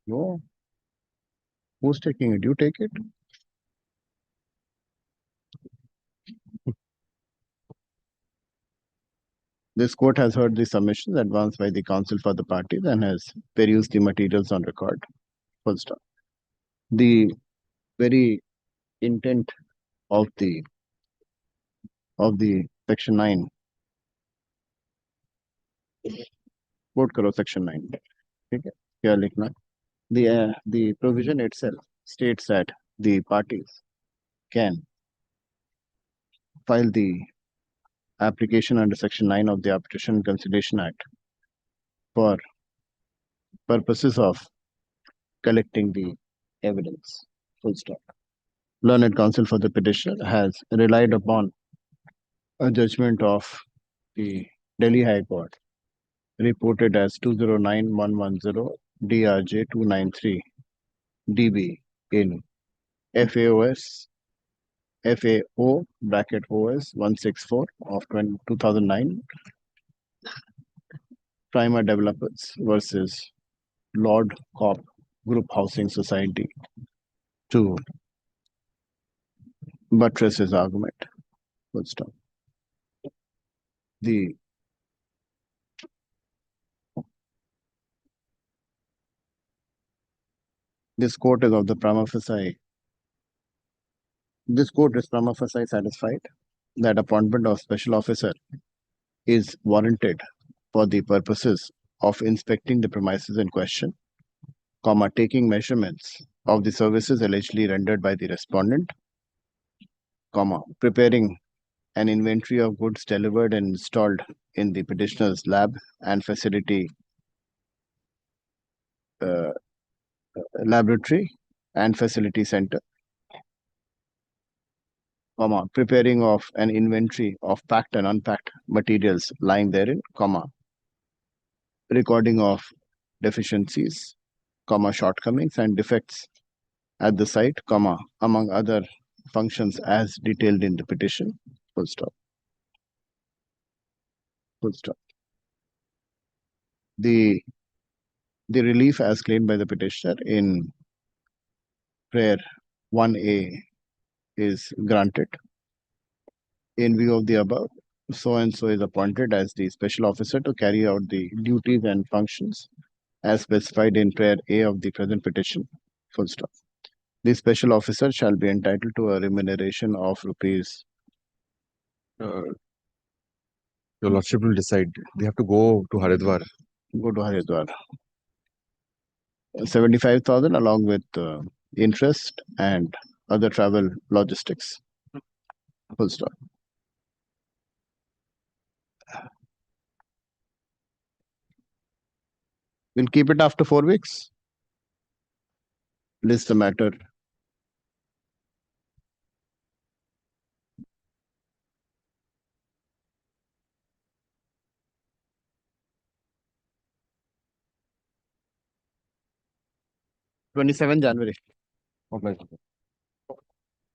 No. Who's taking it? You take it? This court has heard the submissions advanced by the counsel for the parties and has perused the materials on record. Full stop. The very intent of the Section 9. Quote karo Section 9. Okay. Kya likhna? The provision itself states that the parties can file the application under Section 9 of the Arbitration and Conciliation Act for purposes of collecting the evidence. Full stop. Learned counsel for the petitioner has relied upon a judgment of the Delhi High Court reported as 209110 DRJ 293 DB in FAO bracket OS 164 of 2009 Prima Developers versus Lord Corp Group Housing Society to buttress his argument. Full stop. This court is prima facie satisfied that appointment of special officer is warranted for the purposes of inspecting the premises in question, taking measurements of the services allegedly rendered by the respondent, preparing an inventory of goods delivered and installed in the petitioner's lab and facility laboratory and facility center, preparing of an inventory of packed and unpacked materials lying therein, recording of deficiencies, shortcomings and defects at the site, among other functions as detailed in the petition. Full stop. Full stop. The relief as claimed by the petitioner in prayer 1A is granted. In view of the above, so and so is appointed as the special officer to carry out the duties and functions as specified in prayer A of the present petition. Full stop. The special officer shall be entitled to a remuneration of rupees. Your Lordship will decide. They have to go to Haridwar. Go to Haridwar. 75,000 along with interest and other travel logistics. Full stop. We'll keep it after 4 weeks. List the matter. January 27. Okay.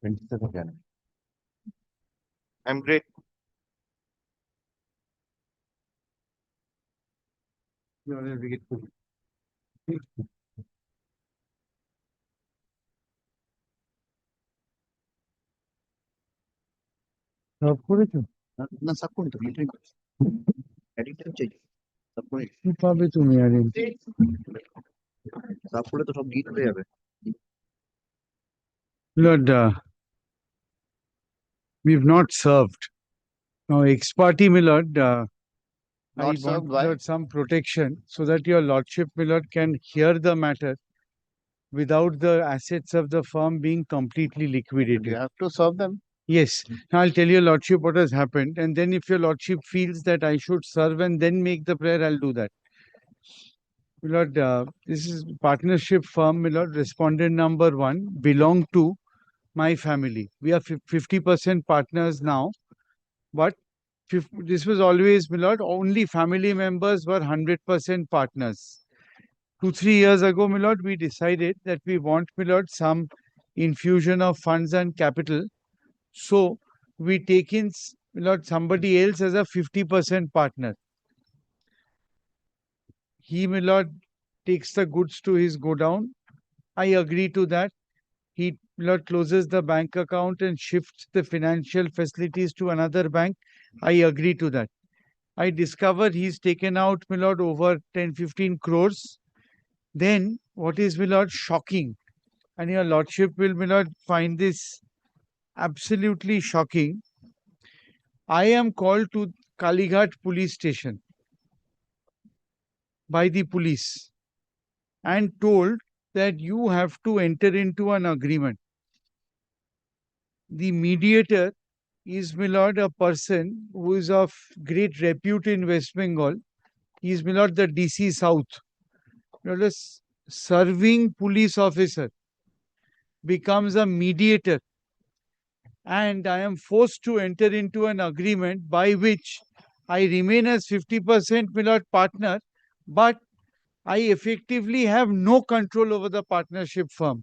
27 January. I'm great. সব করেছো? না সব করে তো editing editing চাই সব করে কি পাবে তুমি আর সব করে তো সব গিট হয়ে যাবে Lord, we've not served. Now, ex parte, my lord, I Not want served, why? Lord, some protection so that your lordship, my lord, can hear the matter without the assets of the firm being completely liquidated. You have to serve them. Yes. Now I'll tell your lordship what has happened, and then if your lordship feels that I should serve and then make the prayer, I'll do that. My lord, this is partnership firm, my lord, respondent number 1 belong to my family. We are 50% partners now, but this was always, my lord, only family members were 100% partners. 2-3 years ago, my lord, we decided that we want, my lord, some infusion of funds and capital. So we take in, my lord, somebody else as a 50% partner. He, my lord, takes the goods to his godown. I agree to that. He, my lord, closes the bank account and shifts the financial facilities to another bank. I agree to that. I discover he's taken out, my lord, over 10-15 crores. Then what is, my lord, shocking, and your lordship will, my lord, find this absolutely shocking. I am called to Kalighat police station by the police and told that you have to enter into an agreement. The mediator is, my lord, a person who is of great repute in West Bengal. He is, my lord, the DC South. Lord, a serving police officer becomes a mediator, and I am forced to enter into an agreement by which I remain as 50% my lord partner, but I effectively have no control over the partnership firm.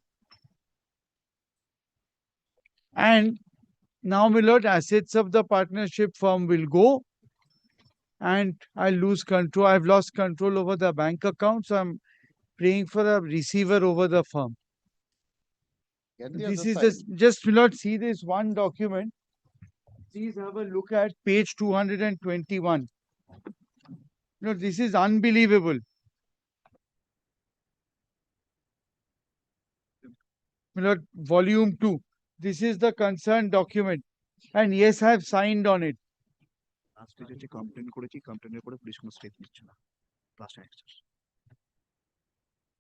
And now, my lord, assets of the partnership firm will go, and I lose control. I've lost control over the bank account, so I'm praying for a receiver over the firm. This is just my lord, see this one document. Please have a look at page 221. No, this is unbelievable. My lord, volume 2. This is the concerned document. And yes, I have signed on it.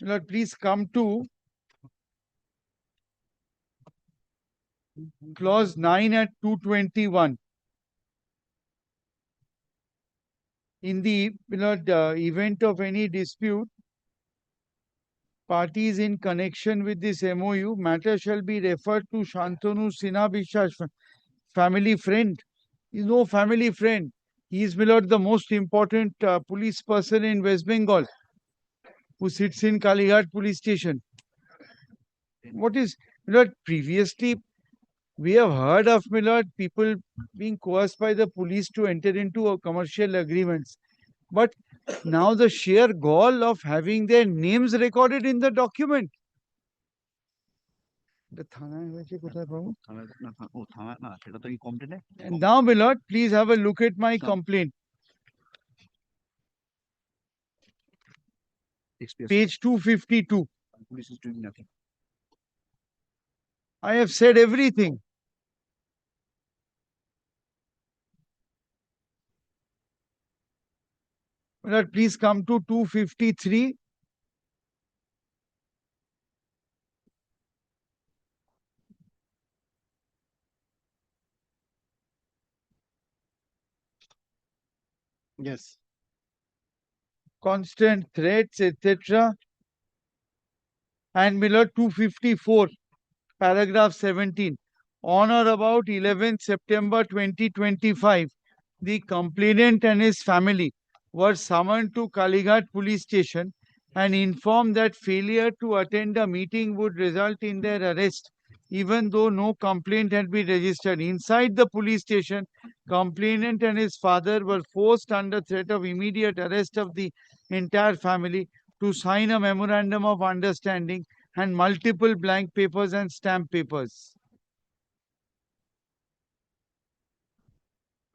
Lord, please come to clause 9 at 221. In the event of any dispute, parties in connection with this MOU, matter shall be referred to Shantanu Sinha Biswas, family friend. He is no family friend. He is, my lord, the most important police person in West Bengal, who sits in Kalighat police station. What is, my lord, previously we have heard of, my lord, people being coerced by the police to enter into commercial agreements. But now the sheer gall of having their names recorded in the document. And now, my lord, please have a look at my complaint. Page 252. Police is doing nothing. I have said everything. My lord, please come to 253. Yes. constant threats, etc. And my lord, 254, paragraph 17. On or about 11th September 2025, the complainant and his family were summoned to Kalighat police station and informed that failure to attend a meeting would result in their arrest, even though no complaint had been registered. Inside the police station, complainant and his father were forced under threat of immediate arrest of the entire family to sign a memorandum of understanding and multiple blank papers and stamp papers.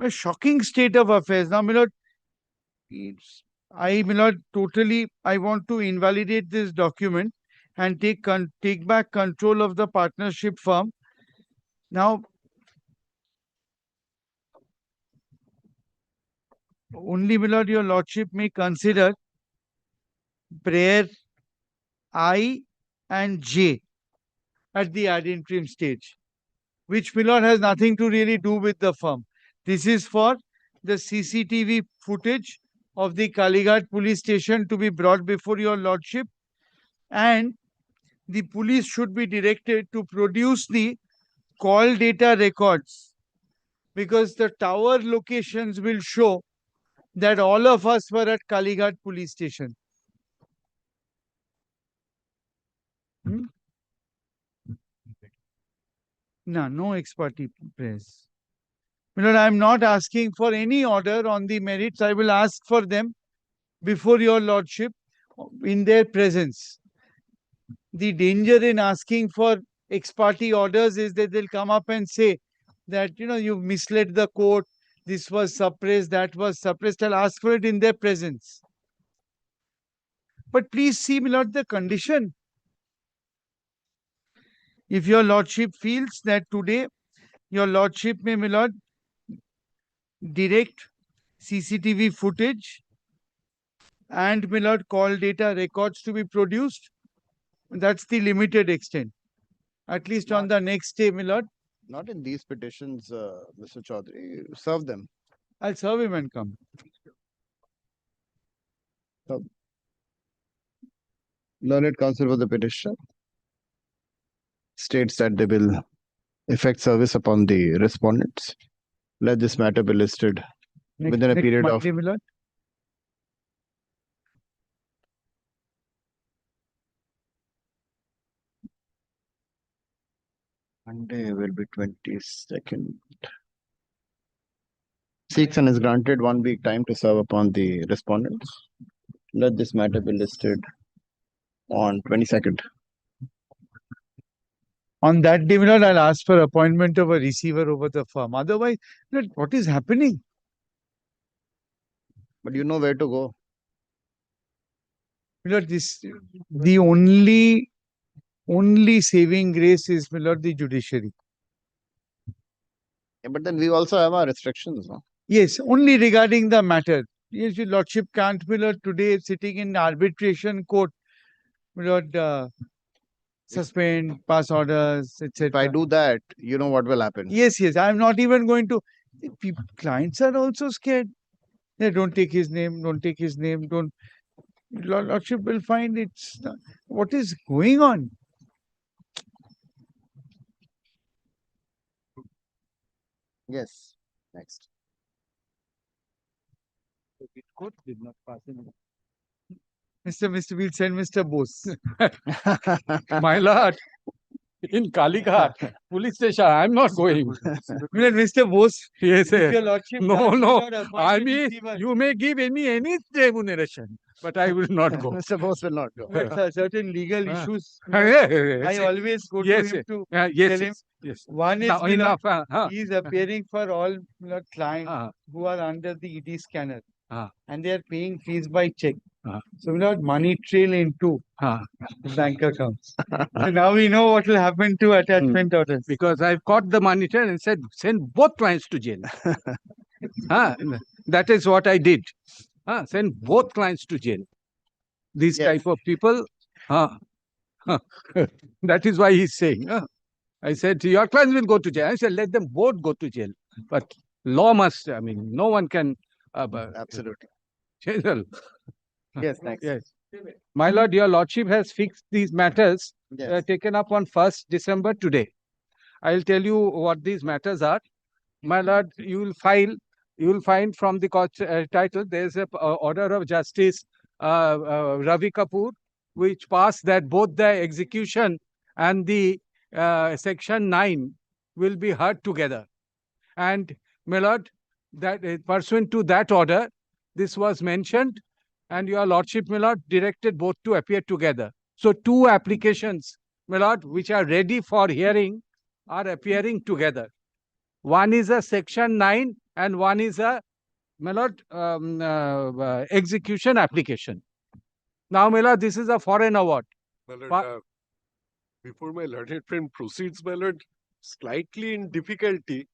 A shocking state of affairs. Now, my lord, my lord, totally, I want to invalidate this document and take back control of the partnership firm. Now, only, my lord, your lordship may consider prayer I and J at the ad interim stage, which, my lord, has nothing to really do with the firm. This is for the CCTV footage of the Kalighat police station to be brought before your lordship, and the police should be directed to produce the call data records, because the tower locations will show that all of us were at Kalighat police station. No ex parte press. I am not asking for any order on the merits. I will ask for them before your lordship in their presence. The danger in asking for ex parte orders is that they'll come up and say that, you've misled the court, this was suppressed, that was suppressed. I'll ask for it in their presence. But please see, my lord, the condition. If your lordship feels that today your lordship may, my lord, direct CCTV footage and, my lord, call data records to be produced, that's the limited extent. At least on the next day, my lord. Not in these petitions, Mr. Chaudhary. Serve them. I'll serve him and come. So, learned counsel for the petitioner states that they will effect service upon the respondents. Let this matter be listed within a period of Monday, my lord. Monday will be 22nd. Seeks and is granted 1 week time to serve upon the respondents. Let this matter be listed on 22nd. On that day, my lord, I'll ask for appointment of a receiver over the firm. Otherwise, lord, what is happening? But you know where to go. My lord, the only saving grace is, my lord, the judiciary. Yeah, but then we also have our restrictions. No? Yes, only regarding the matter. Yes, your lordship can't, my lord, today sitting in arbitration court, my lord, suspend, pass orders, etc. If I do that, you know what will happen. Yes, I'm not even going to. Clients are also scared. They don't take his name, don't take his name, don't. Lordship will find it's not, what is going on. Yes. Next. Court did not pass in. Mr. We'll send Mr. Bose. My lord, in Kalighat police station, I'm not going. Mr. Bose. Yes, if your lordship no. Not I mean, you may give any remuneration, but I will not go. Mr. Bose will not go. Certain legal issues. Yes. I always go to him to tell him. Yes. One is Now, enough, he is appearing for all clients who are under the ED scanner. And they are paying fees by check. So we have money trail into bank accounts. So now we know what will happen to attachment orders. Because I've caught the money trail and said, send both clients to jail. That is what I did. Send both clients to jail. These type of people. That is why he's saying. I said, your clients will go to jail. I said, let them both go to jail. But law must, no one can. Absolutely. General. Yes, thanks. Yes. My lord, your lordship has fixed these matters Yes. taken up on 1st December today. I'll tell you what these matters are. My lord, you will find from the court title, there's a order of Justice Ravi Kapoor, which passed that both the execution and the section 9 will be heard together. And my lord, that pursuant to that order, this was mentioned, and your lordship, my lord, directed both to appear together. So two applications, my lord, which are ready for hearing, are appearing together. One is a section 9 and one is a, my lord, execution application. Now, my lord, this is a foreign award. My lord, before my learned friend proceeds, my lord, slightly in difficulty,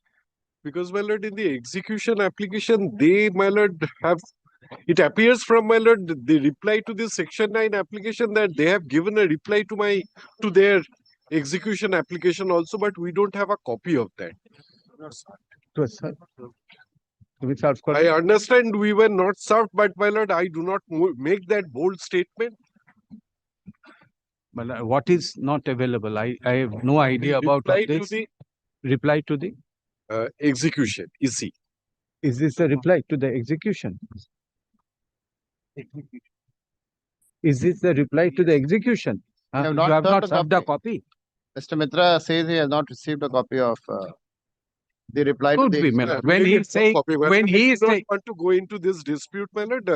because my lord, in the execution application, they, my lord, have, it appears from my lord, the reply to this section 9 application that they have given a reply to their execution application also, but we don't have a copy of that. I understand we were not served, but my lord, I do not make that bold statement. But what is not available? I have no idea about this. Reply to the execution, EC. Is this a reply to the execution? Is this the reply to the execution? You have You not have served not a served a copy. Mr. Mitra says he has not received a copy of the reply to Could the be, my lord. When he is saying, when he is saying, want to go into this dispute, my lord.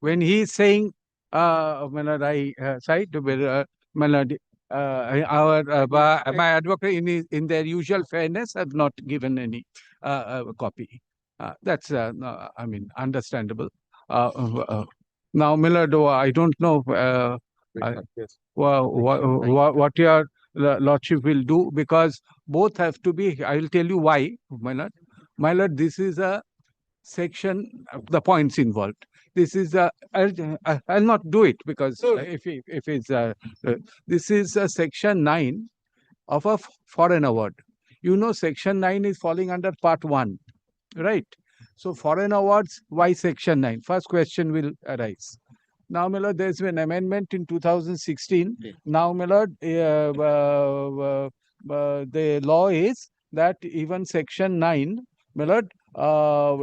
When he is saying, my lord, I cite, my lord, my advocate in their usual fairness have not given any copy. That's, no, I mean, understandable. Now, my lord, I don't know what your lordship will do, because both have to be, I will tell you why, my lord. My lord, this is a section, the points involved. This is I'll not do it, because if it's this is a section 9 of a foreign award. You know, section 9 is falling under part 1, right? So foreign awards, why section 9? First question will arise. Now, my lord, there's been an amendment in 2016. Now, my lord, the law is that even section 9, my lord,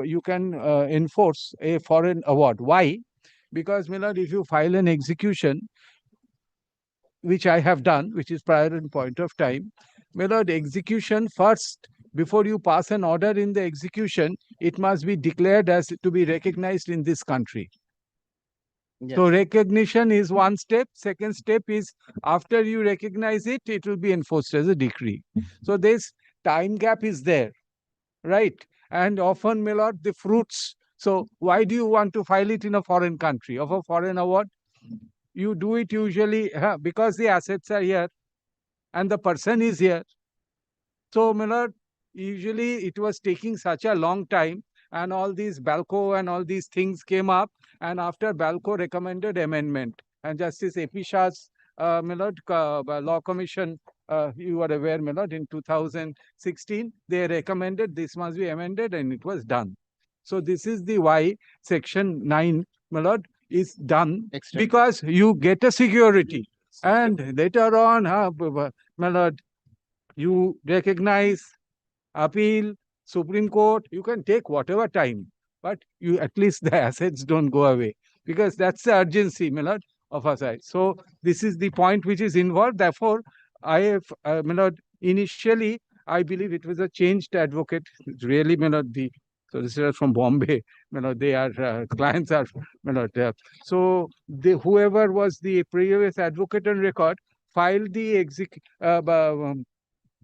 you can enforce a foreign award. Why? Because, my lord, if you file an execution, which I have done, which is prior in point of time, my lord, execution first, before you pass an order in the execution, it must be declared as to be recognized in this country. Yes. So recognition is one step. Second step is, after you recognize it, it will be enforced as a decree. So this time gap is there, right? And often, my lord, the fruits. So why do you want to file it in a foreign country of a foreign award? You do it usually because the assets are here and the person is here. So, my lord, usually it was taking such a long time, and all these Balco and all these things came up, and after Balco recommended amendment, and Justice A.P. Shah's, my lord, Law Commission, you are aware, my lord, in 2016, they recommended this must be amended, and it was done. So this is the why section 9, my lord, is done, because you get a security. And later on, my lord, you recognize, appeal, Supreme Court, you can take whatever time, but you at least the assets don't go away, because that's the urgency, my lord, of our side. So this is the point which is involved. Therefore, I have, my lord, initially, I believe it was a changed advocate. It's really, my lord, the solicitor from Bombay, you know, they are clients are, you know, so whoever was the previous advocate on record filed the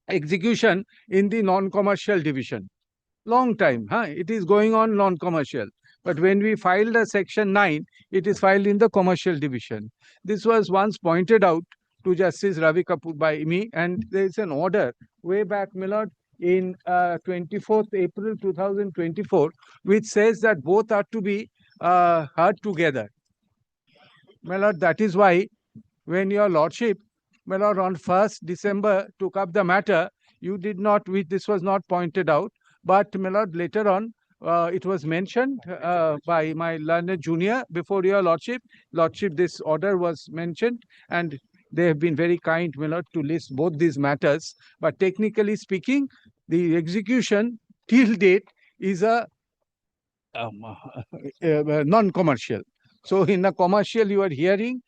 execution in the non-commercial division. Long time, it is going on non-commercial. But when we filed a section 9, it is filed in the commercial division. This was once pointed out to Justice Ravi Kapoor by me, and there is an order way back, my lord, in 24th April 2024, which says that both are to be heard together. My lord, that is why when your lordship, my lord, on 1st December took up the matter, you did not, this was not pointed out, but my lord, later on, it was mentioned by my learned junior before your lordship. Lordship, this order was mentioned, and they have been very kind, my lord, to list both these matters. But technically speaking, the execution till date is a non-commercial. So in the commercial you are hearing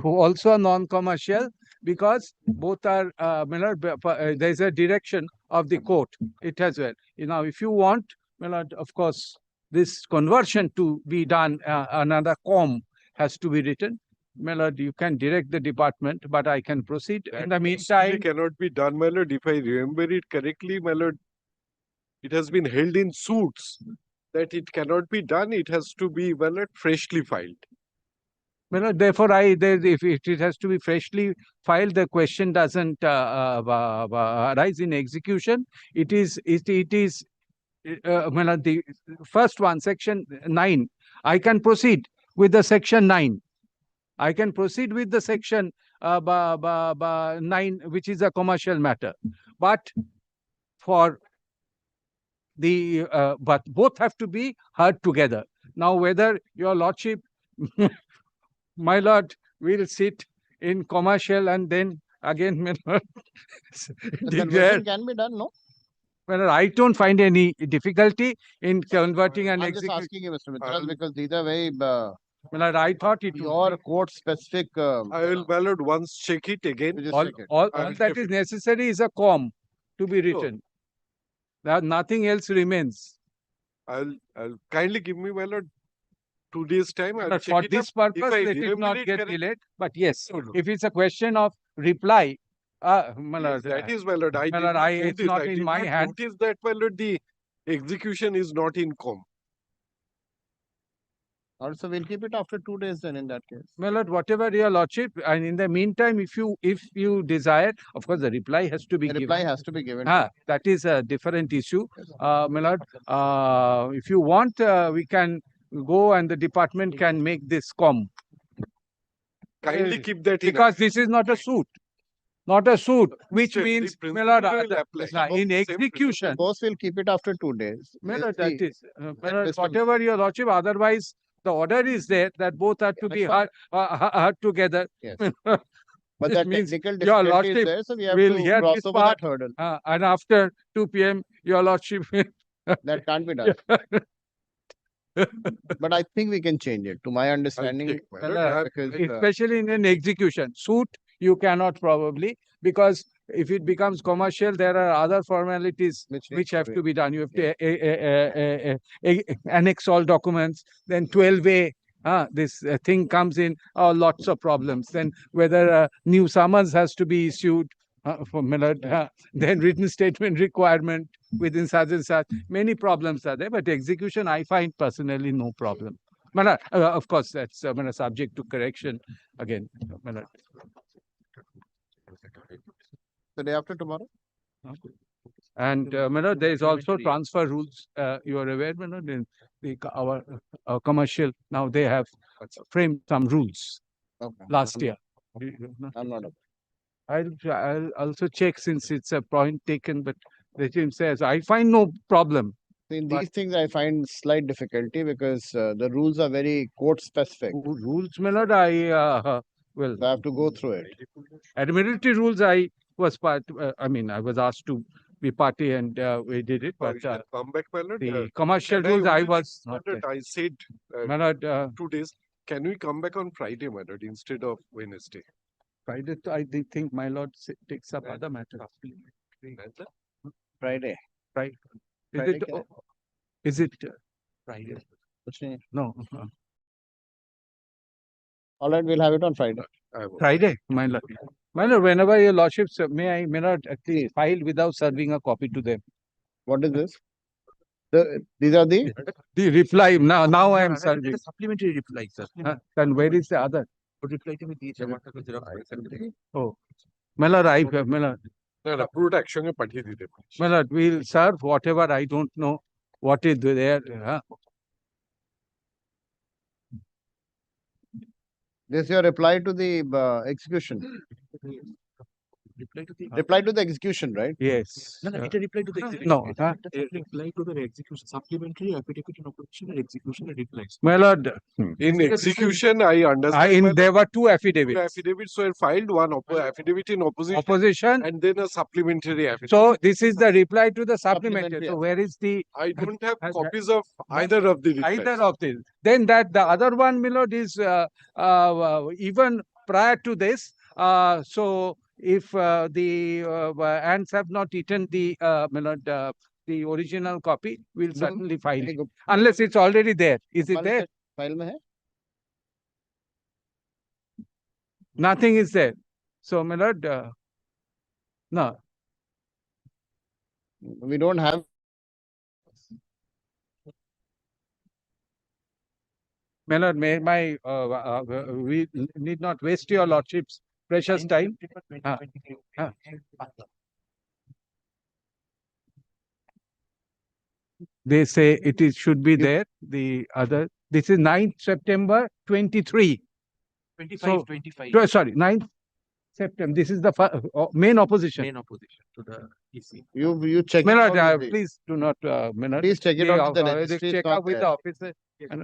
also a non-commercial, because both are my lord, there is a direction of the court. It has well. Now, if you want, my lord, of course, this conversion to be done, another com has to be written. My lord, you can direct the department, but I can proceed. In the meantime, cannot be done, my lord. If I remember it correctly, my lord, it has been held in suits that it cannot be done. It has to be, my lord, freshly filed. well, therefore, if it has to be freshly filed, the question doesn't arise in execution. It is well, the first one, section 9. I can proceed with the section 9. I can proceed with the section 9, which is a commercial matter. But for the but both have to be heard together. Now, whether your lordship, my lord, will sit in commercial and then again, my lord, The conversion can be done, no? well, I don't find any difficulty in converting and I'm just executing. asking you, Mr. Mitra, because these are very Well, I thought it your court specific. I will, my lord, once check it again. Just all, check it. all, all that is necessary is a com to be written. That nothing else remains. I'll kindly give me, my lord, 2 days time. I'll But check for it this up. If purpose, I let it remember not it get correct- delayed. But yes, No, no. if it's a question of reply, my Yes, lord, that is, my lord. I my did lord, not it's notice. not I in did my not hand. notice that, my lord, the execution is not in com. Also, we'll keep it after 2 days then in that case. My lord, whatever your lordship, and in the meantime, if you desire, of course, the reply has to be The given. reply has to be given. That is a different issue. My lord, if you want, we can go and the department can make this com. Kindly keep that in. Because this is not a suit. Not a suit, which Sir, the means, my principle lord, will apply. in Same execution, Both will keep it after 2 days. my Is lord, the- that is, my lord, Mr. whatever your lordship, otherwise, the order is there that both are to be heard together. Yes. It But that means technical your difficulty is lordship there, so we have will to hear cross this over part, that hurdle. and after 2 p.m., your lordship That can't be done. But I think we can change it. To my understanding, because especially in an execution suit, you cannot probably, because if it becomes commercial, there are other formalities which have to be done. You have to annex all documents, then 12A. This thing comes in, lots of problems. Then whether a new summons has to be issued for then written statement requirement within such and such. Many problems are there, but execution, I find personally no problem. Of course, that's subject to correction again. the day after tomorrow. And there is also transfer rules. You are aware, our commercial now they have framed some rules last year. I'm not. I'll also check, since it's a point taken, but the team says I find no problem. In these things, I find slight difficulty because the rules are very court specific. Rules, my lord, I have to go through it. Admiralty rules, I was part. I was asked to be party, and we did it. But come back, my lord. the commercial Can rules, I only- was my not lord, there. I said My lord, 2 days. Can we come back on Friday, my lord, instead of Wednesday? Friday, I think my lord takes up other matters. Friday. Right. Friday Is it Friday? No. All right, we'll have it on Friday. Friday, my lord. My lord, whenever your lordships, may not at least file without serving a copy to them. What is this? These are the reply. Now I am serving. Supplementary reply, sir. Then where is the other? Reply to me Oh, my lord, my lord. Approved action পাঠিয়ে দিতে পারি। My lord, we'll serve whatever. I don't know what is there. This is your reply to the execution. Reply to the execution, right? Yes. No, it a reply to the execution. No, It a reply to the execution. Supplementary affidavit in opposition and execution and replies. my lord. In execution, I understand. my There lord, were two two affidavits. affidavits were filed, one affidavit in opposition, Opposition. and then a supplementary affidavit. So this is the reply to the supplementary. So where is the? I don't have copies of either of the replies. Either of these. Then that the other one, my lord, is even prior to this. So if the ants have not eaten the my lord, the original copy, we'll certainly file it. Unless it's already there. Is it there? File mein hai? Nothing is there. So my lord, no. We don't have. My lord, we need not waste your lordship's precious time. They say it should be there. The other, this is 9th September 23. 25, 25. Sorry, 9th September. This is the main opposition. Main opposition to the EC. You check My it lord, out with the- please do not. Please check it out with the registry, Check it's not out with there. the officer. And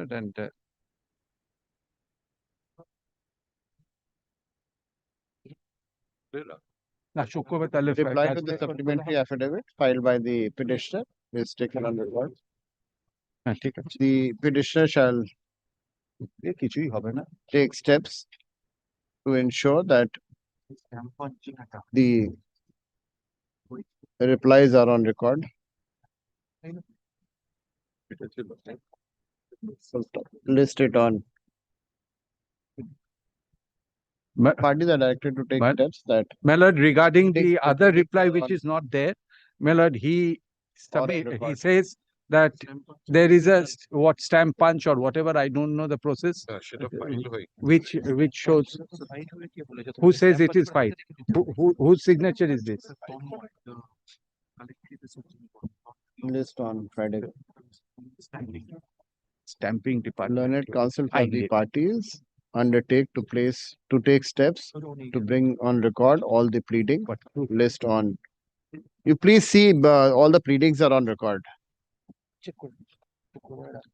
Reply to the supplementary affidavit filed by the petitioner is taken on record. The petitioner shall take steps to ensure that the replies are on record. List it on. Parties are directed to take steps that. My lord, regarding the other reply which is not there, my lord, he says that there is a stamp punch or whatever, I don't know the process, which shows who says it is filed. Whose signature is this? List on Friday. Stamping department. Learned counsel for the parties undertake to take steps to bring on record all the pleading. List on. You please see all the pleadings are on record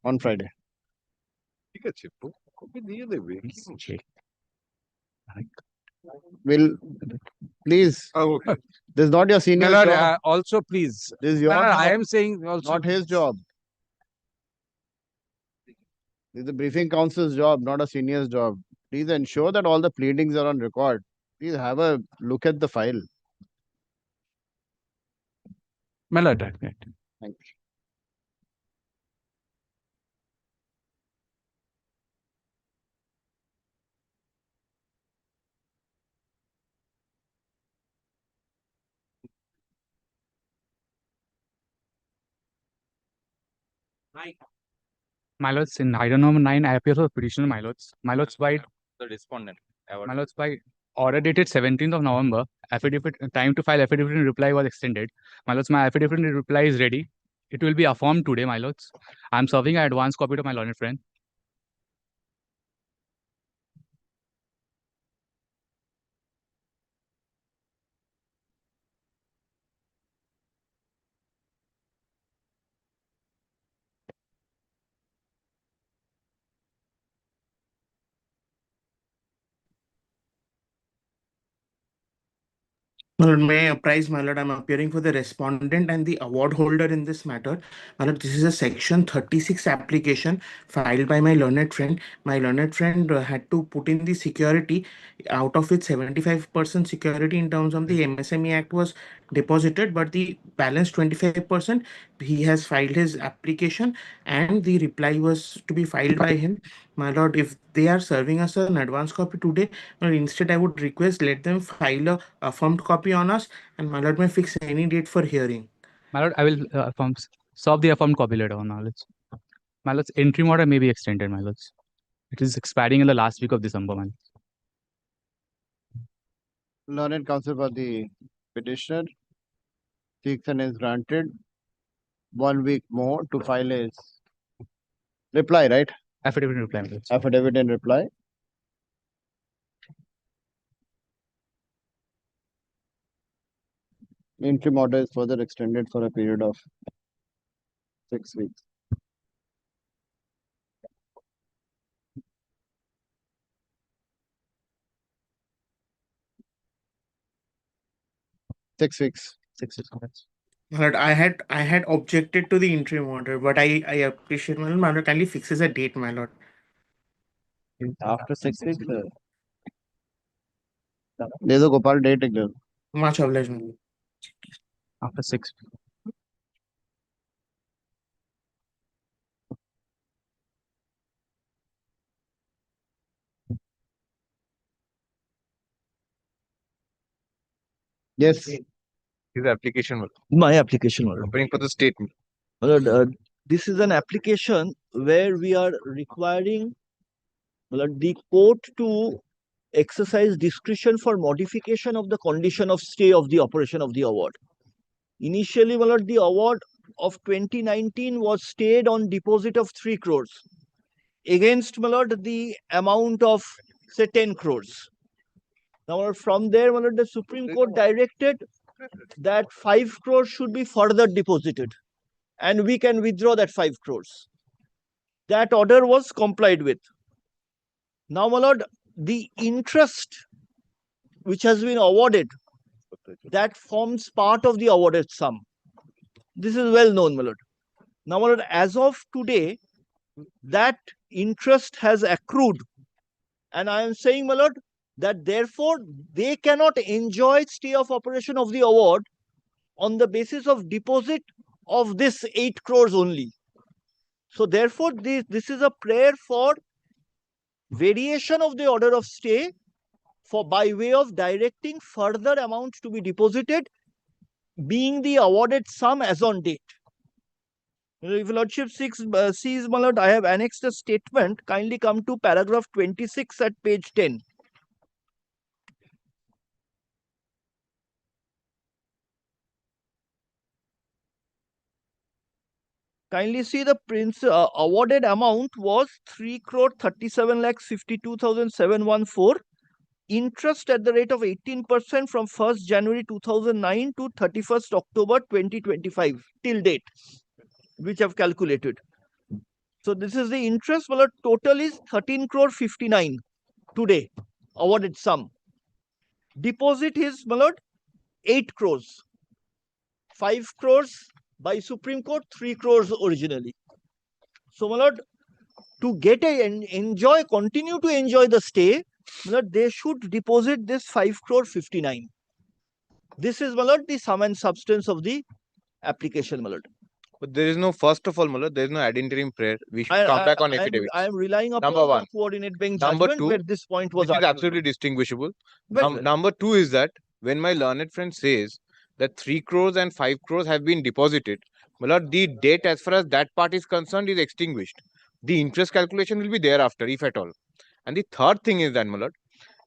on Friday. Will please. Okay. This is not your senior My lord, job. also please. This is your No, no, job. I am saying also not his job. This is the briefing counsel's job, not a senior's job. Please ensure that all the pleadings are on record. Please have a look at the file. My lord, Thank you. My lords, in item number 9, I appear for the petitioner, my lords. My lords, by The respondent. my lords, by order dated 17th of November, affidavit time to file affidavit in reply was extended. My lords, my affidavit in reply is ready. It will be affirmed today, my lords. I'm serving an advance copy to my learned friend. My lord, may I apprise, my lord, I'm appearing for the respondent and the award holder in this matter. My lord, this is a section 36 application filed by my learned friend. My learned friend had to put in the security, out of which 75% security in terms of the MSME Act was deposited, but the balance 25% he has filed his application and the reply was to be filed by him. My lord, if they are serving us an advance copy today, instead I would request let them file a affirmed copy on us, and my lord may fix any date for hearing. My lord, I will solve the affirmed copy later on, my lords. My lords, interim order may be extended, my lords. It is expiring in the last week of December, my lords. Learned counsel for the petitioner seeks and is granted 1 week more to file his reply, right? Affidavit in reply, my lords. Affidavit in reply. Interim order is further extended for a period of 6 weeks. Six weeks. 6 weeks. But I had objected to the interim order, but I appreciate my lord kindly fixes a date, my lord. After 6 weeks, There's a Gopal date again. Much obliged, my lord. after 6. Yes. His application. My application. Opening for the statement. This is an application where we are requiring the court to exercise discretion for modification of the condition of stay of the operation of the award. Initially, the award of 2019 was stayed on deposit of 3 crores against the amount of say 10 crores. Now from there, the Supreme Court directed that 5 crores should be further deposited and we can withdraw that 5 crores. That order was complied with. Now, my lord, the interest which has been awarded, that forms part of the awarded sum. This is well known, my lord. Now, my lord, as of today, that interest has accrued. And I am saying, my lord, that therefore they cannot enjoy stay of operation of the award on the basis of deposit of this 8 crores only. So therefore, this is a prayer for variation of the order of stay for by way of directing further amount to be deposited, being the awarded sum as on date. If Lordship sees, my lord, I have annexed a statement. Kindly come to paragraph 26 at page 10. Kindly see the awarded amount was 3 crore 37 lakhs 52,714. Interest at the rate of 18% from 1st January 2009 to 31st October 2025 till date, which I've calculated. So this is the interest. Well, total is 13 crore 59 today, awarded sum. Deposit is, my lord, 8 crores. 5 crores by Supreme Court, 3 crores originally. So, my lord, to get continue to enjoy the stay, my lord, they should deposit this 5 crore 59. This is, my lord, the sum and substance of the application, my lord. But there is no, first of all, my lord, there is no ad interim prayer. We should come back on affidavits. I am relying upon Number one. the coordinate bench Number judgment two, where this point was which is argued. absolutely distinguishable. Well, Number two is that when my learned friend says that 3 crores and 5 crores have been deposited, my lord, the debt as far as that part is concerned is extinguished. The interest calculation will be thereafter, if at all. And the third thing is that, my lord,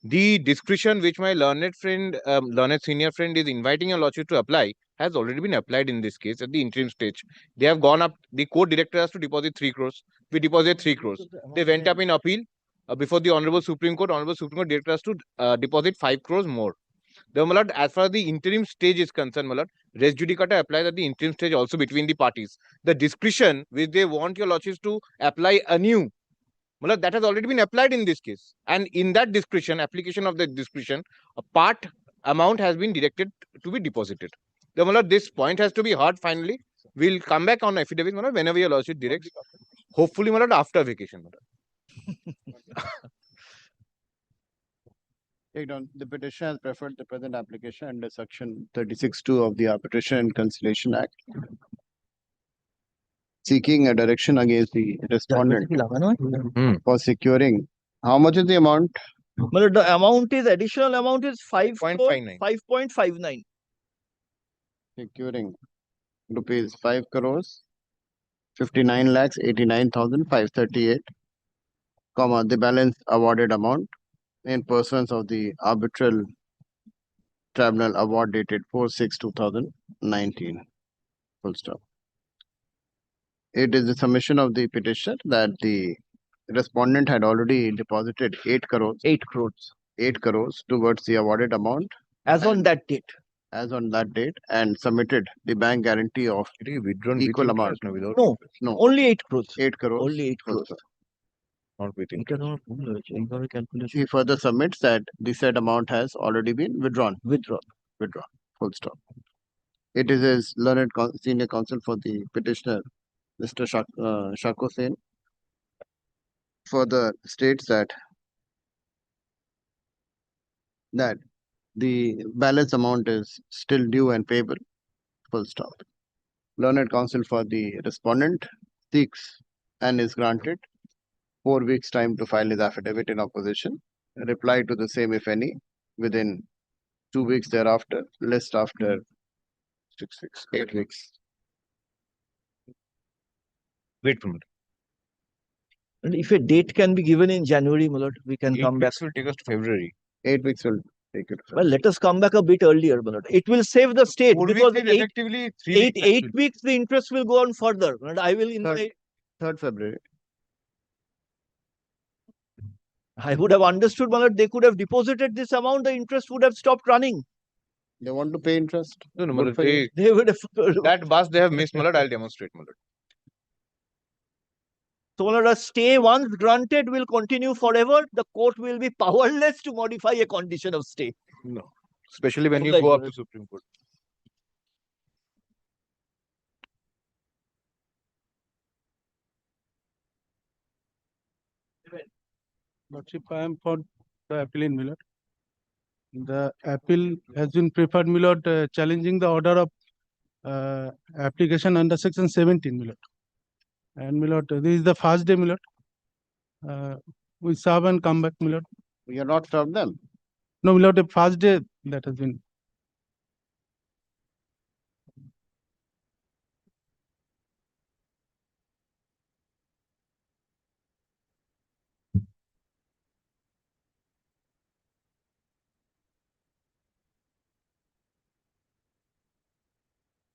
the discretion which my learned friend, learned senior friend is inviting your lordship to apply has already been applied in this case at the interim stage. They have gone up, the court directed us to deposit 3 crores. We deposited 3 crores. They went up in appeal before the Honorable Supreme Court. Honorable Supreme Court directed us to deposit 5 crores more. The my lord, as far as the interim stage is concerned, my lord, res judicata applies at the interim stage also between the parties. The discretion which they want your lordships to apply anew, my lord, that has already been applied in this case. And in that discretion, application of the discretion, a part amount has been directed to be deposited. The my lord, this point has to be heard finally. We'll come back on affidavit, my lord, whenever your lordship directs. Hopefully, my lord, after vacation, my lord. Take down. The petitioner has preferred the present application under section 36(2) of the Arbitration and Conciliation Act, seeking a direction against the respondent for securing. How much is the amount? Well, the amount is additional amount is 5.59. 5.59. Securing rupees 5 crores 59 lakhs 89,538, comma, the balance awarded amount in pursuance of the arbitral tribunal award dated 4/6/2019. Full stop. It is the submission of the petitioner that the respondent had already deposited 8 crores. 8 crores. 8 crores towards the awarded amount. As on that date. as on that date and submitted the bank guarantee of equal amount. No, No, only 8 crores. 8 crores. Only 8 full crores. stop. Not with এটা তোমার ভুল হয়েছে, এইভাবে calculation He further submits that the said amount has already been withdrawn. withdrawn. Full stop. It is his learned senior counsel for the petitioner, Mr. Shako Sen, further states that the balance amount is still due and payable. Full stop. Learned counsel for the respondent seeks and is granted 4 weeks time to file his affidavit in opposition. Reply to the same, if any, within 2 weeks thereafter. List after 6 weeks, 8 weeks. Wait for a minute. And if a date can be given in January, my lord, we can 8 come back. weeks will take us to February. 8 weeks will take it. Well, let us come back a bit earlier, my lord. It will save the state 4 because weeks is effectively 3 weeks. 8 weeks the interest will go on further. And I will in 3rd February. I would have understood, my lord, they could have deposited this amount, the interest would have stopped running. They want to pay interest. No, Good Malad, for you. They would have. that bus they have missed, Malad. I'll demonstrate, Malad. So, my lord, a stay once granted will continue forever. The court will be powerless to modify a condition of stay. No. Especially when you Like go up that. to Supreme Court. Lordship, I am for the appeal in Millard. The appeal has been preferred, Millard, challenging the order of application under section 17, Millard. And Millard, this is the first day, Millard. We serve and come back, Millard. You are not served them. No, Millard, the first day that has been.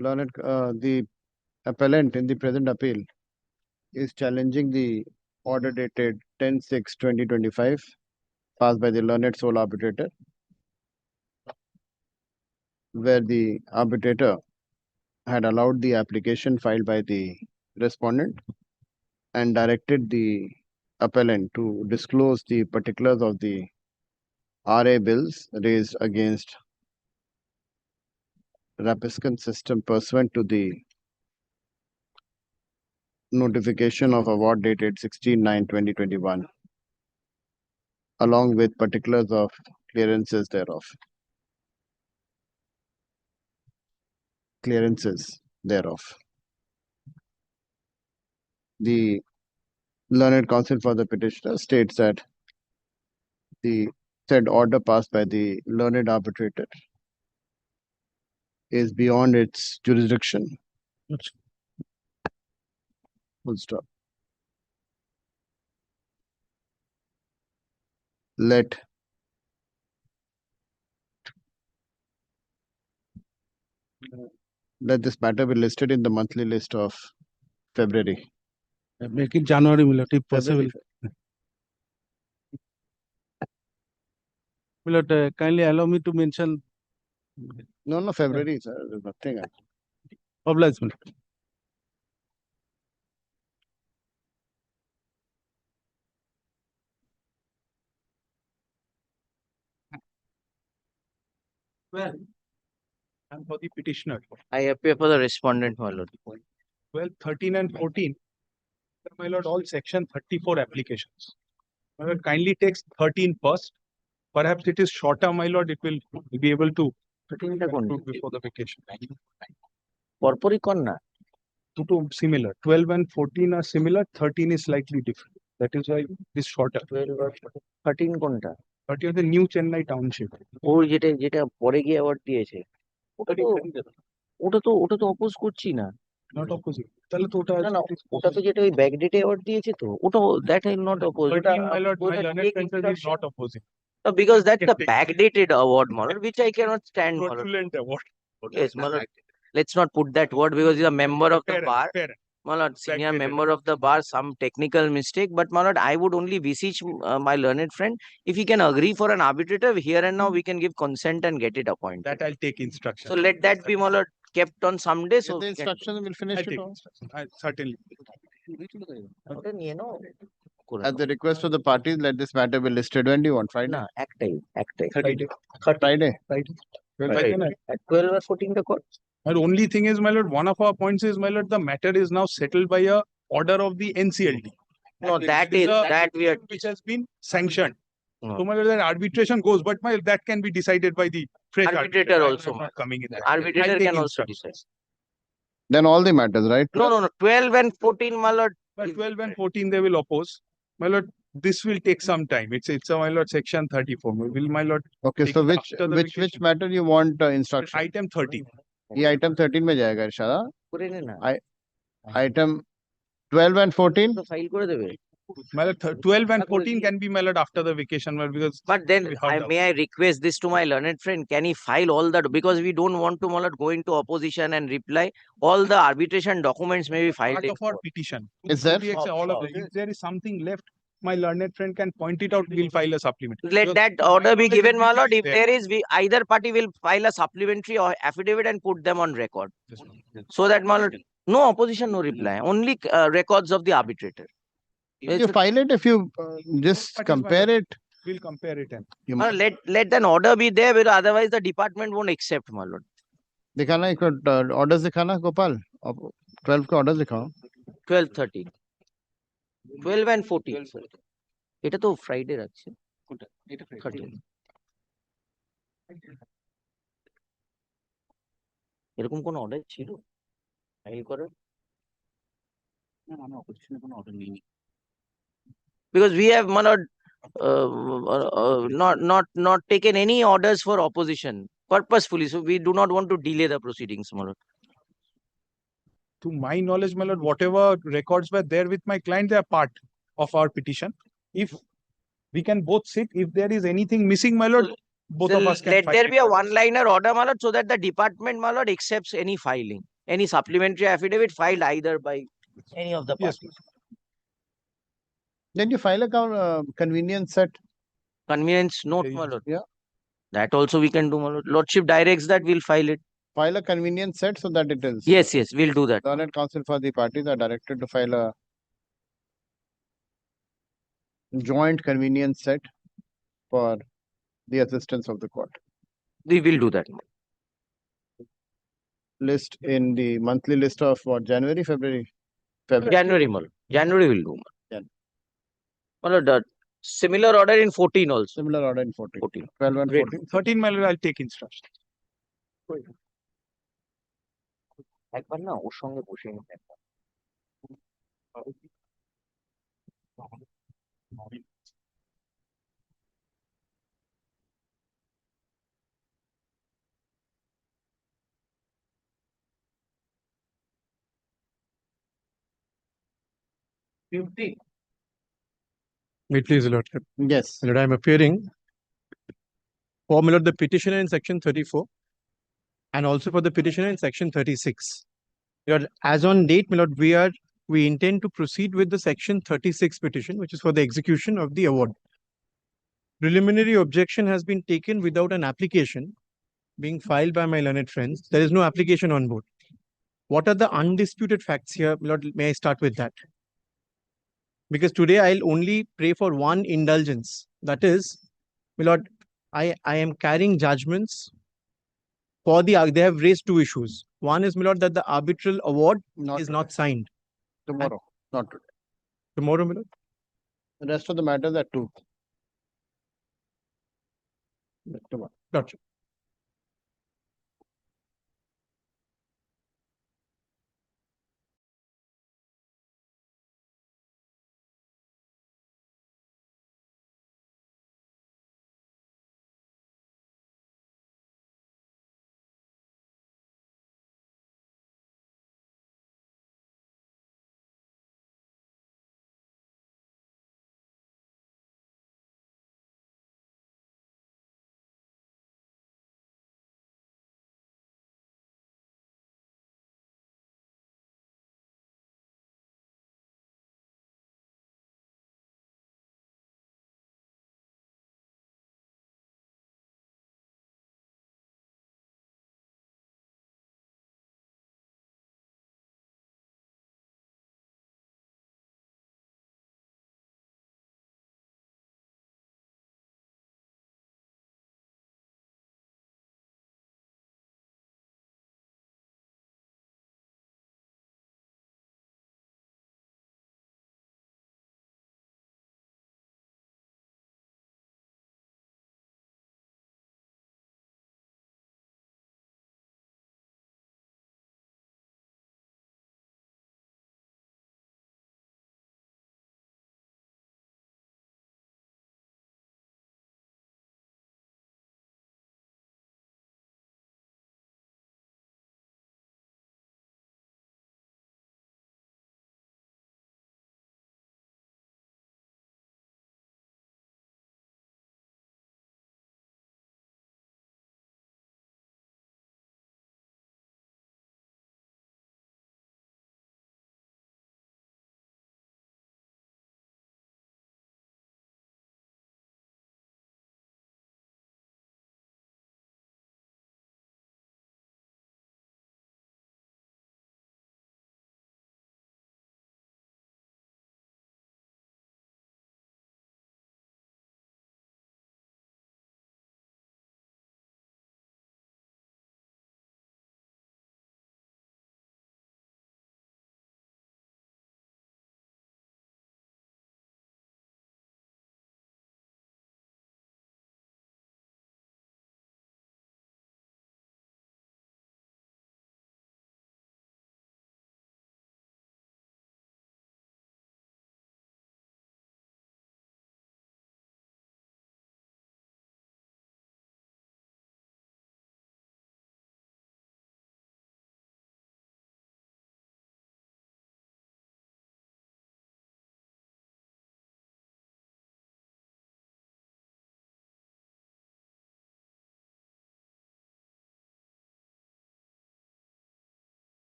Learned, the appellant in the present appeal is challenging the order dated 10/6/2025 passed by the learned sole arbitrator, where the arbitrator had allowed the application filed by the respondent and directed the appellant to disclose the particulars of the RA bills raised against Rapiscan system pursuant to the notification of award dated 16/9/2021, along with particulars of clearances thereof. The learned counsel for the petitioner states that the said order passed by the learned arbitrator is beyond its jurisdiction. Full stop. Let this matter be listed in the monthly list of February. Make it January, Millard, if possible. Millard, kindly allow me to mention. No, February, sir. There's nothing. Obliged, Millard. Well, and for the petitioner. I appear for the respondent, my lord. 12, 13 and 14. My lord, all section 34 applications. My lord, kindly takes 13 first. Perhaps it is shorter, my lord. It will be able to conclude before the vacation. Purpuri konna. Two similar. 12 and 14 are similar. 13 is slightly different. That is why it is shorter. 13 কোনটা? 13 is the new Chennai township. ও যেটা পরে গিয়ে award দিয়েছে ওটা তো oppose করছি না। Not opposite. তাহলে তো ওটা না ওটা তো যেটা ওই ব্যাকডেটে অ্যাওয়ার্ড দিয়েছে তো ওটা that is not oppose. 13, my lord, my learned counsel is not opposing. Because that's the backdated award, my lord, which I cannot stand, my lord. Fraudulent award. Yes, my lord. Let's not put that word because he's a member of the bar. Fair. My lord, senior member of the bar, some technical mistake, but my lord, I would only beseech my learned friend, if he can agree for an arbitrator, here and now we can give consent and get it appointed. That I'll take instruction. So let that be, my lord, kept on some day. So The instructions will finish I'll it take all. instruction. Certainly. At the request of the parties, let this matter be listed. When do you want? Friday? No, act time. 30 days. Friday? At 12 or 14 the court. The only thing is, my lord, one of our points is, my lord, the matter is now settled by a order of the NCLT. No, that we are. Which has been sanctioned. No. So, my lord, that arbitration goes, but my that can be decided by the fresh Arbitrator also. I'm not coming in that. Arbitrator I'll take can also instruction. decide. Then all the matters, right? No. 12 and 14, my lord. But 12 and 14 they will oppose. My lord, this will take some time. It's a, my lord, section 34. Will my lord? Okay, take so it which after the which vacation? matter you want instruction? Item 13. ये item 13 में जाएगा इरशादा. पूरे ने ना. Item 12 and 14. तो file कर देवे. My lord, 12 and 14 can be, my lord, after the vacation, my lord, because. But then may I request this to my learned friend? Can he file all that, because we don't want to, my lord, go into opposition and reply. All the arbitration documents may be filed. Part in of our court. petition. Is there? All of it. If there is something left, my learned friend can point it out. We'll file a supplement. Let that order be given, my lord. If there is, either party will file a supplementary or affidavit and put them on record. So that, my lord, no opposition, no reply. Only records of the arbitrator. You file it if you just compare it. We'll compare it. And let an order be there, but otherwise the department won't accept, my lord. दिखाना एक orders दिखाना गोपाल. 12 के orders दिखाओ. 12, 13. 12 and 14. এটা তো Friday রাখছে। 13 এরকম কোন অর্ডার ছিল ফাইল করার? না আমি অপোজিশনে কোনো অর্ডার নিইনি। Because we have, my lord, not taken any orders for opposition purposefully, so we do not want to delay the proceedings, my lord. to my knowledge, my lord, whatever records were there with my client, they are part of our petition. If we can both sit, if there is anything missing, my lord, both of us can Let file there it. be a one-liner order, my lord, so that the department, my lord, accepts any filing, any supplementary affidavit filed either by any of the parties. Then you file a convenience set. Convenience note, my lord. Yeah. That also we can do, my lord. Lordship directs that we'll file it. File a convenience set so that it is. Yes, we'll do that. Learned counsel for the parties are directed to file a joint convenience set for the assistance of the court. We will do that. List in the monthly list of what, January, February? January, my lord. January will do. My lord, similar order in 14 also. Similar order in 14. 12 and Great. 14. 13, my lord, I'll take instruction. একবার না ওর সঙ্গে বসে নিতে একবার। May it please, Lord. Yes. Lord, I am appearing for, my lord, the petitioner in section 34 and also for the petitioner in section 36. Lord, as on date, my lord, we intend to proceed with the section 36 petition, which is for the execution of the award. Preliminary objection has been taken without an application being filed by my learned friends. There is no application on board. What are the undisputed facts here? Lord, may I start with that? Because today I'll only pray for one indulgence. That is, my lord, I am carrying judgments for they have raised two issues. One is, my lord, that the arbitral award is not signed. Tomorrow, not today. Tomorrow, my lord? The rest of the matters are 2. Tomorrow. Gotcha.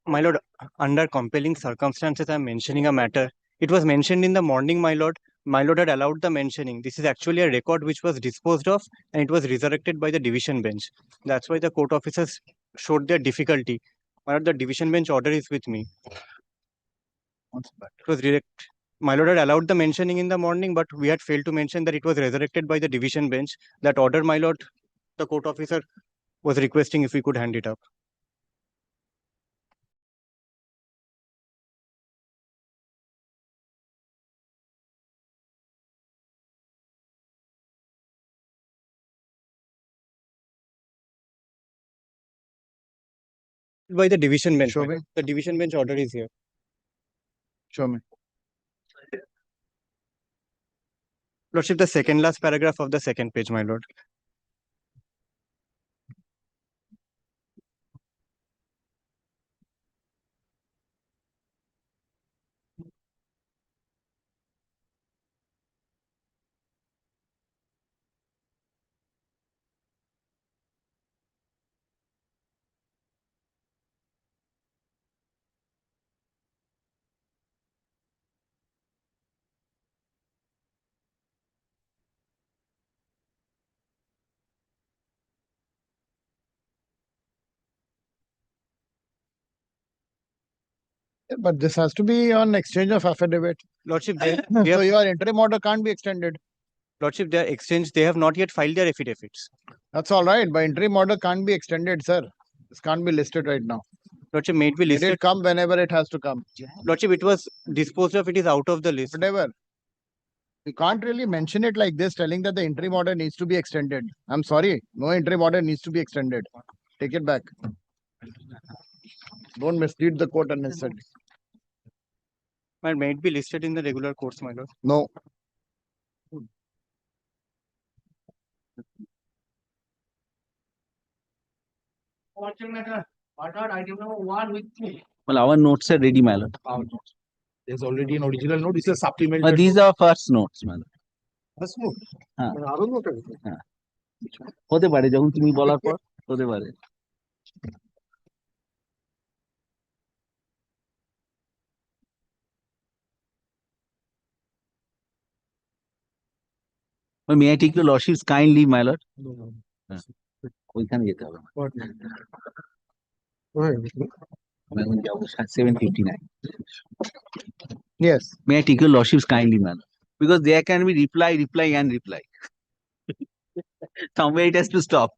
My lord, under compelling circumstances, I'm mentioning a matter. It was mentioned in the morning, my lord. My lord had allowed the mentioning. This is actually a record which was disposed of and it was resurrected by the division bench. That's why the court officers showed their difficulty. My lord, the division bench order is with me. It was direct. My lord had allowed the mentioning in the morning, but we had failed to mention that it was resurrected by the division bench. That order, my lord, the court officer was requesting if we could hand it up. By the division bench. Show my me. lord. The division bench order is here. Show me. Lordship, the second last paragraph of the second page, my lord. But this has to be on exchange of affidavit. Lordship, So your interim order can't be extended. Lordship, their exchange, they have not yet filed their affidavits. That's all right, but interim order can't be extended, sir. This can't be listed right now. Lordship, may it be Let listed. it come whenever it has to come. Lordship, it was disposed of, it is out of the list. Whatever. You can't really mention it like this, telling that the interim order needs to be extended. I'm sorry, no interim order needs to be extended. Take it back. Don't mislead the court unnecessarily. Well, may it be listed in the regular courts, my lord. No. Well, our notes are ready, my lord. There's already an original note. This is a supplemental. These are first notes, my lord. First note. হ্যাঁ আরো note আছে? হ্যাঁ হতে পারে যখন তুমি বলার পর হতে পারে May I take your lordship's kind leave, my lord? হ্যাঁ ওইখানে যেতে হবে আমি এখন যাবো 7:59. Yes. May I take your lordship's kind leave, my lord? Because there can be reply and reply. Somewhere it has to stop.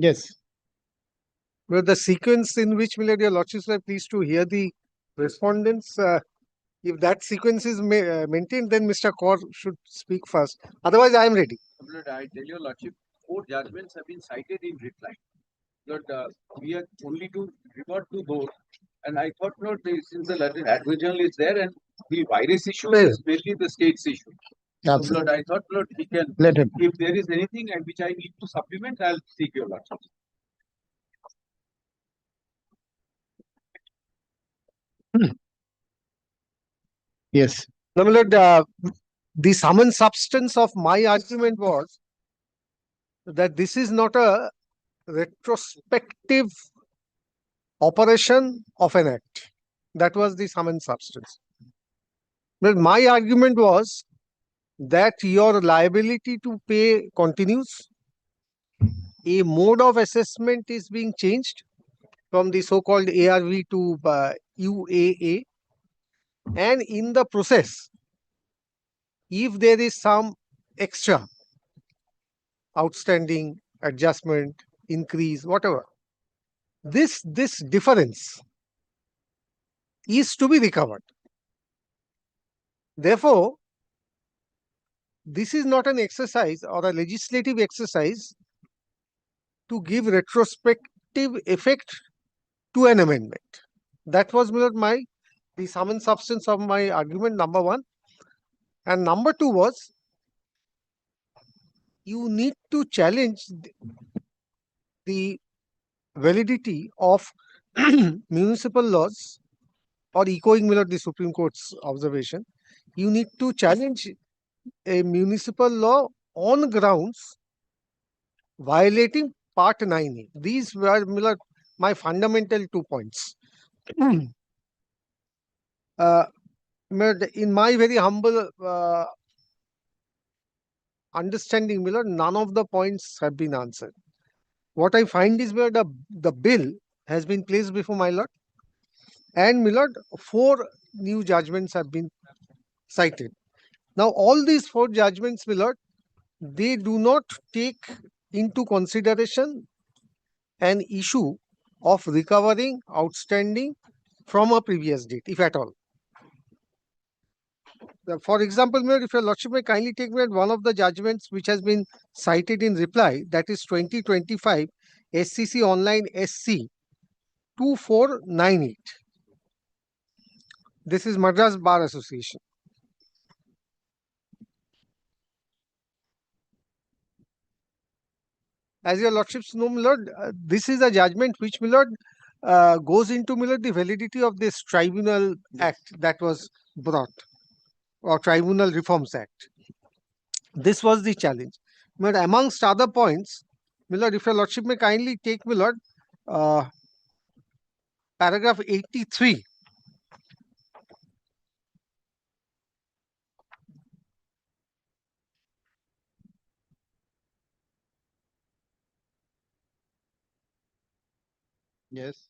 Yes. Well, the sequence in which, my lord, your lordships are pleased to hear the respondents, if that sequence is maintained, then Mr. Kaur should speak first. Otherwise, I am ready. Lord, I tell your lordship, 4 judgments have been cited in reply. Lord, we are only to revert to those. And I thought, Lord, since the advocate general is there and the virus issue is mainly the state's issue. So, Lord, I thought, Lord, he can, let him. If there is anything and which I need to supplement, I'll seek your lordship. Yes. Now, my lord, the sum and substance of my argument was that this is not a retrospective operation of an act. That was the sum and substance. But my argument was that your liability to pay continues. A mode of assessment is being changed from the so-called ARV to UAA. And in the process, if there is some extra outstanding adjustment, increase, whatever, this difference is to be recovered. Therefore, this is not an exercise or a legislative exercise to give retrospective effect to an amendment. That was the sum and substance of my argument, number one. And number two was, you need to challenge the validity of municipal laws, or echoing the Supreme Court's observation. You need to challenge a municipal law on grounds violating Part 9A. These were my fundamental 2 points. In my very humble understanding, none of the points have been answered. What I find is where the bill has been placed before my lord, and Millard, 4 new judgments have been cited. Now, all these 4 judgments, Millard, they do not take into consideration an issue of recovering outstanding from a previous date, if at all. For example, Mayor, if your lordship may kindly take me at one of the judgments which has been cited in reply, that is 2025 SCC Online SC 2498. This is Madras Bar Association. As your lordships know, Milord, this is a judgment which, Milord, goes into, Milord, the validity of this Tribunal Act that was brought, or Tribunal Reforms Act. This was the challenge. But amongst other points, Milord, if your lordship may kindly take, Milord, paragraph 83. Yes.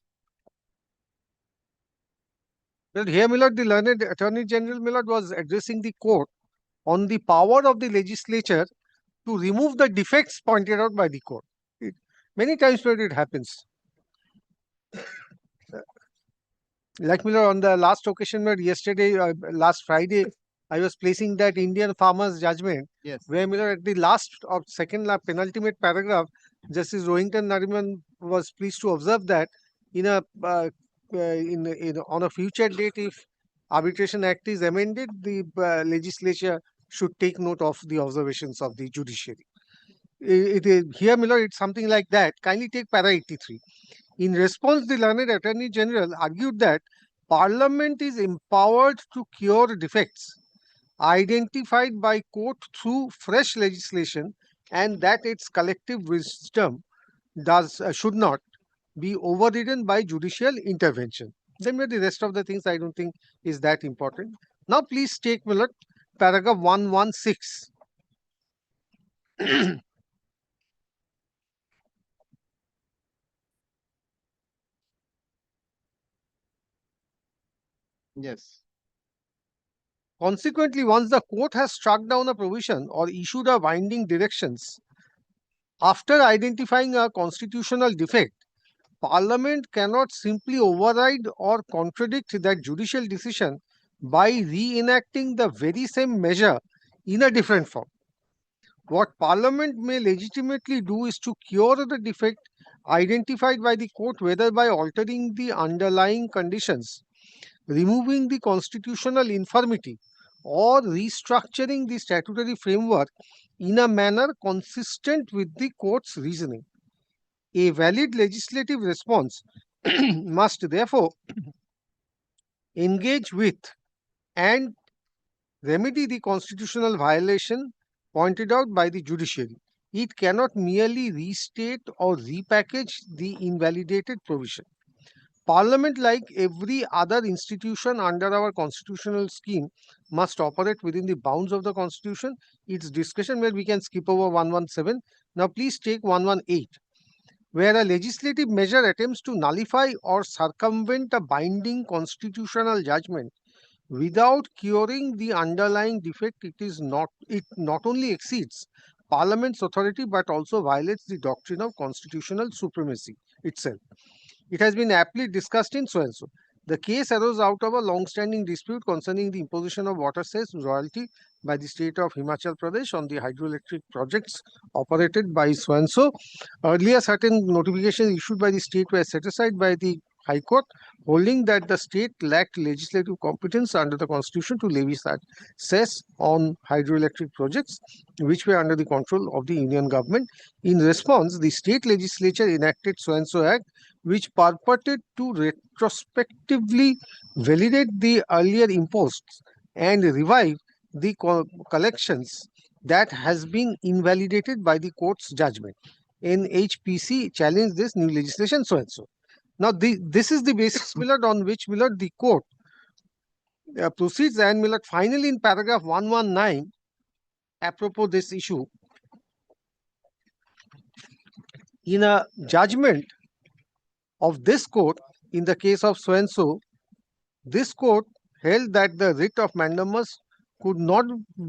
Well, here, Milord, the learned Attorney General, Milord, was addressing the court on the power of the legislature to remove the defects pointed out by the court. Many times, Milord, it happens. Like, Milord, on the last occasion, Milord, yesterday, last Friday, I was placing that Indian farmers judgment, where, Milord, at the last or second penultimate paragraph, Justice Rohington Nariman was pleased to observe that in a on a future date, if Arbitration Act is amended, the legislature should take note of the observations of the judiciary. Here, Milord, it's something like that. Kindly take para 83. In response, the learned Attorney General argued that Parliament is empowered to cure defects identified by court through fresh legislation, and that its collective wisdom should not be overridden by judicial intervention. Then the rest of the things I don't think is that important. Now please take, Milord, paragraph 116. Yes. Consequently, once the court has struck down a provision or issued a binding directions, after identifying a constitutional defect, Parliament cannot simply override or contradict that judicial decision by reenacting the very same measure in a different form. What Parliament may legitimately do is to cure the defect identified by the court, whether by altering the underlying conditions, removing the constitutional infirmity, or restructuring the statutory framework in a manner consistent with the court's reasoning. A valid legislative response must therefore engage with and remedy the constitutional violation pointed out by the judiciary. It cannot merely restate or repackage the invalidated provision. Parliament, like every other institution under our constitutional scheme, must operate within the bounds of the Constitution. Its discussion where we can skip over 117. Now please take 118. Where a legislative measure attempts to nullify or circumvent a binding constitutional judgment without curing the underlying defect, it not only exceeds Parliament's authority but also violates the doctrine of constitutional supremacy itself. It has been aptly discussed in so and so. The case arose out of a long-standing dispute concerning the imposition of water cess royalty by the state of Himachal Pradesh on the hydroelectric projects operated by so and so. Earlier, certain notifications issued by the state were set aside by the High Court, holding that the state lacked legislative competence under the Constitution to levy such cess on hydroelectric projects, which were under the control of the Union government. In response, the state legislature enacted so and so Act, which purported to retrospectively validate the earlier imposed and revive the collections that has been invalidated by the court's judgment. NHPC challenged this new legislation so and so. Now, this is the basis, Millard, on which, Millard, the court proceeds, and, Millard, finally in paragraph 119, apropos this issue, in a judgment of this court in the case of so and so, this court held that the writ of mandamus could not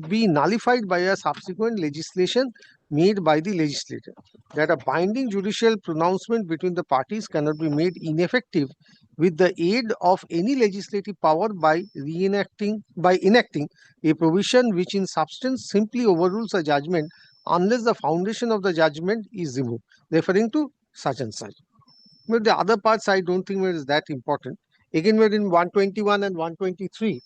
be nullified by a subsequent legislation made by the legislator, that a binding judicial pronouncement between the parties cannot be made ineffective with the aid of any legislative power by enacting a provision which in substance simply overrules a judgment unless the foundation of the judgment is removed, referring to such and such. But the other parts I don't think is that important. Again, we're in 121 and 123.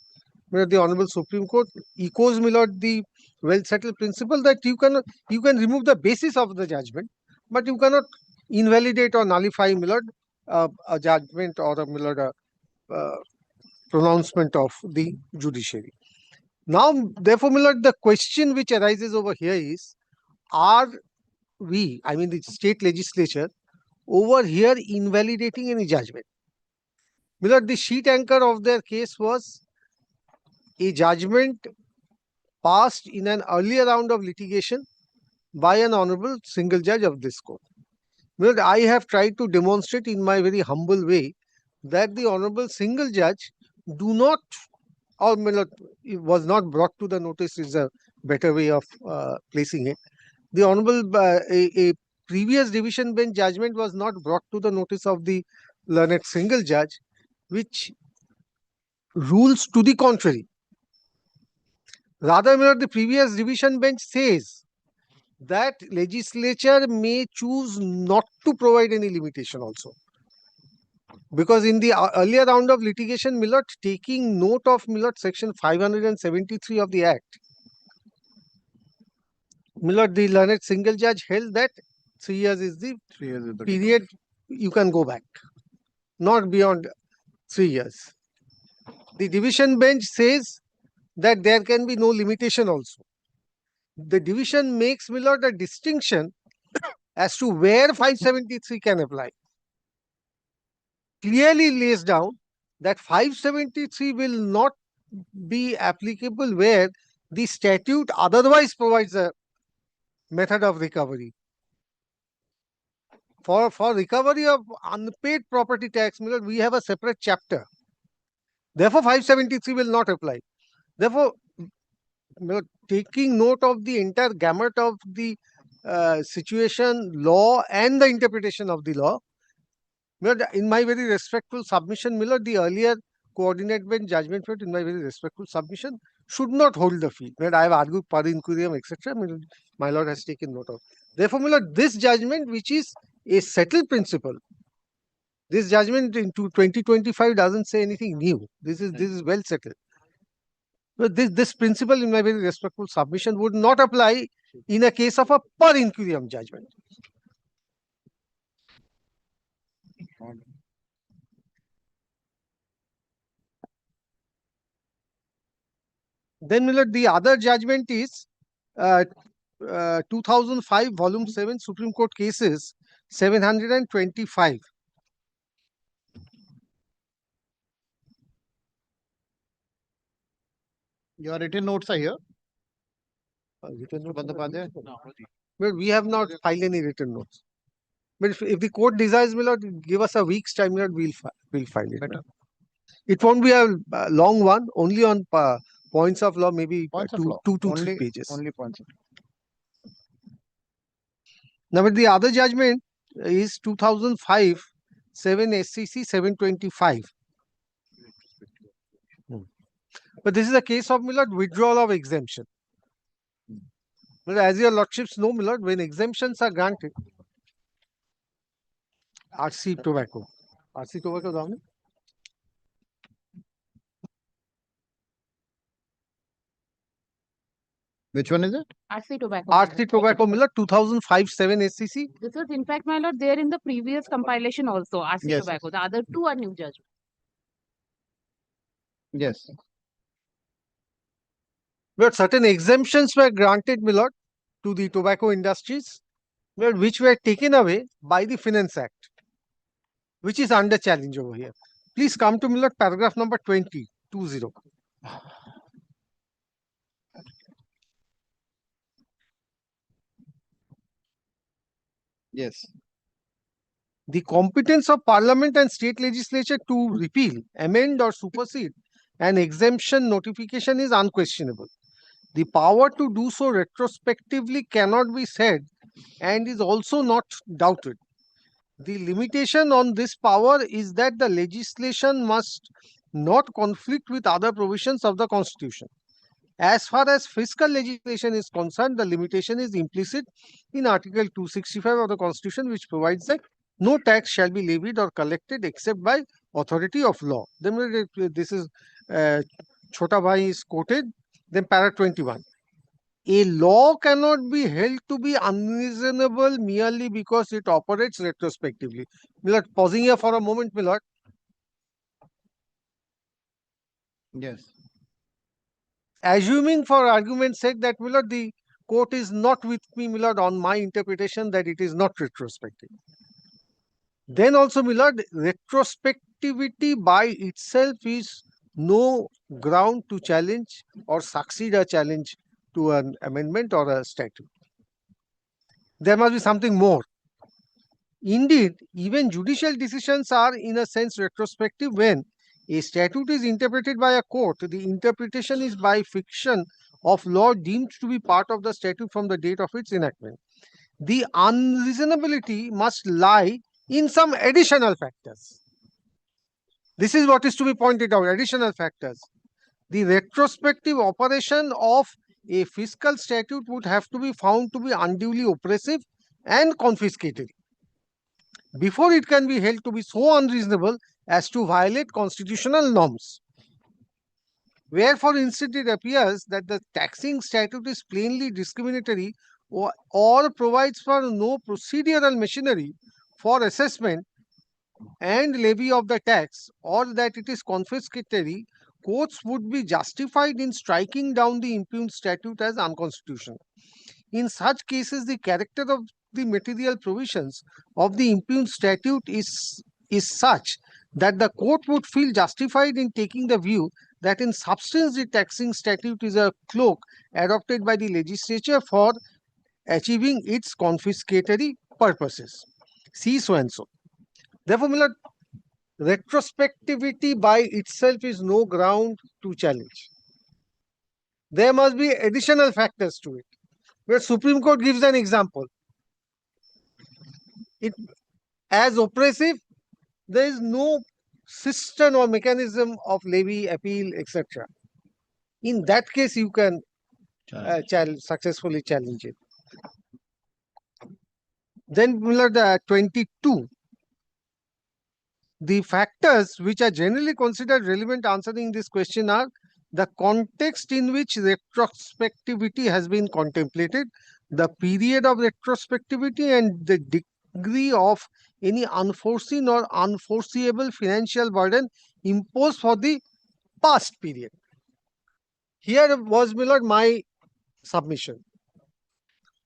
Where the Honorable Supreme Court echoes, Millard, the well-settled principle that you can remove the basis of the judgment, but you cannot invalidate or nullify, Millard, a judgment or a, Millard, pronouncement of the judiciary. Now, therefore, Millard, the question which arises over here is, are we, I mean the state legislature, over here invalidating any judgment? Millard, the sheet anchor of their case was a judgment passed in an earlier round of litigation by an honorable single judge of this court. Millard, I have tried to demonstrate in my very humble way that the honorable single judge do not, or Millard, it was not brought to the notice is a better way of placing it. The honorable, a previous division bench judgment was not brought to the notice of the learned single judge, which rules to the contrary. Rather, Millard, the previous division bench says that legislature may choose not to provide any limitation also. Because in the earlier round of litigation, Millard, taking note of, Millard, section 573 of the Act, Millard, the learned single judge held that 3 years is the period you can go back, not beyond 3 years. The division bench says that there can be no limitation also. The division makes, Millard, a distinction as to where 573 can apply. Clearly lays down that 573 will not be applicable where the statute otherwise provides a method of recovery. For recovery of unpaid property tax, Millard, we have a separate chapter. Therefore, 573 will not apply. Therefore, taking note of the entire gamut of the situation, law, and the interpretation of the law, in my very respectful submission, Millard, the earlier coordinate bench judgment, in my very respectful submission, should not hold the field. I have argued per inquirium, etc. My Lord has taken note of. Therefore, Millard, this judgment, which is a settled principle, this judgment into 2025 doesn't say anything new. This is well settled. But this principle, in my very respectful submission, would not apply in a case of a per inquirium judgment. Then, Millard, the other judgment is 2005 volume 7 Supreme Court cases 725. Your written notes are here. Written notes but we have not filed any written notes. But if the court desires, Millard, give us a week's time, Millard, we'll file it. Better. It won't be a long one, only on points of law, maybe two to 3 pages. Only points. Now, but the other judgment is 2005 7 SCC 725. But this is a case of, Millard, withdrawal of exemption. But as your lordships know, Millard, when exemptions are granted, RC tobacco down. Which one is it? RC tobacco. RC tobacco, Millard, 2005 7 SCC. This was in fact, my lord, there in the previous compilation also, RC Yes, tobacco. The other two are new judgments. Yes. But certain exemptions were granted, my lord, to the tobacco industries, which were taken away by the Finance Act, which is under challenge over here. Please come to, my lord, paragraph number 20. Yes. The competence of Parliament and state legislature to repeal, amend, or supersede an exemption notification is unquestionable. The power to do so retrospectively cannot be said and is also not doubted. The limitation on this power is that the legislation must not conflict with other provisions of the Constitution. As far as fiscal legislation is concerned, the limitation is implicit in Article 265 of the Constitution, which provides that no tax shall be levied or collected except by authority of law. Then this is Chota Bhai is quoted. Then para 21. A law cannot be held to be unreasonable merely because it operates retrospectively. Milord, pausing here for a moment, Milord. Yes. Assuming for argument's sake that, Milord, the court is not with me, Milord, on my interpretation that it is not retrospective. Then also, Milord, retrospectivity by itself is no ground to challenge or succeed a challenge to an amendment or a statute. There must be something more. Indeed, even judicial decisions are in a sense retrospective when a statute is interpreted by a court. The interpretation is by fiction of law deemed to be part of the statute from the date of its enactment. The unreasonability must lie in some additional factors. This is what is to be pointed out, additional factors. The retrospective operation of a fiscal statute would have to be found to be unduly oppressive and confiscatory before it can be held to be so unreasonable as to violate constitutional norms. Wherefore, instead, it appears that the taxing statute is plainly discriminatory or provides for no procedural machinery for assessment and levy of the tax, or that it is confiscatory. Courts would be justified in striking down the impugned statute as unconstitutional. In such cases, the character of the material provisions of the impugned statute is such that the court would feel justified in taking the view that in substance the taxing statute is a cloak adopted by the legislature for achieving its confiscatory purposes. See so and so. Therefore, Milord, retrospectivity by itself is no ground to challenge. There must be additional factors to it. Where Supreme Court gives an example. It as oppressive, there is no system or mechanism of levy, appeal, etc. In that case, you can successfully challenge it. Then, Milord, 22. The factors which are generally considered relevant answering this question are the context in which retrospectivity has been contemplated, the period of retrospectivity, and the degree of any unforeseen or unforeseeable financial burden imposed for the past period. Here was, Milord, my submission.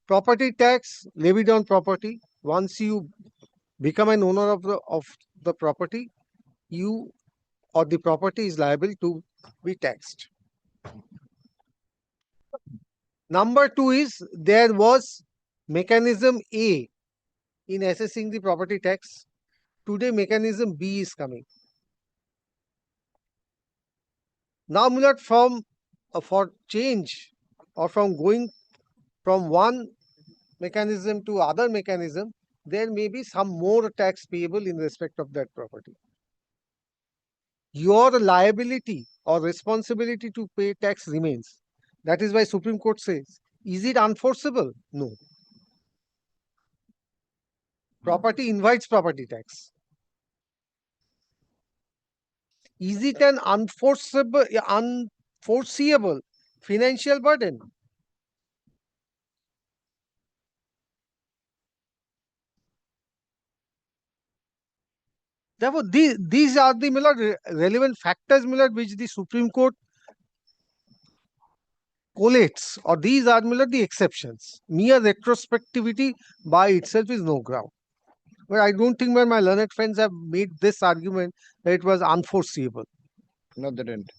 Property tax levied on property. Once you become an owner of the property, you or the property is liable to be taxed. Number two is there was mechanism A in assessing the property tax. Today mechanism B is coming. Now, Milord, for change or from going from one mechanism to other mechanism, there may be some more tax payable in respect of that property. Your liability or responsibility to pay tax remains. That is why Supreme Court says, is it unforceable? No. Property invites property tax. Is it an unforeseeable financial burden? Therefore, these are the, Milord, relevant factors, Milord, which the Supreme Court collates, or these are the exceptions. Mere retrospectivity by itself is no ground. But I don't think that my learned friends have made this argument that it was unforeseeable. No, they didn't.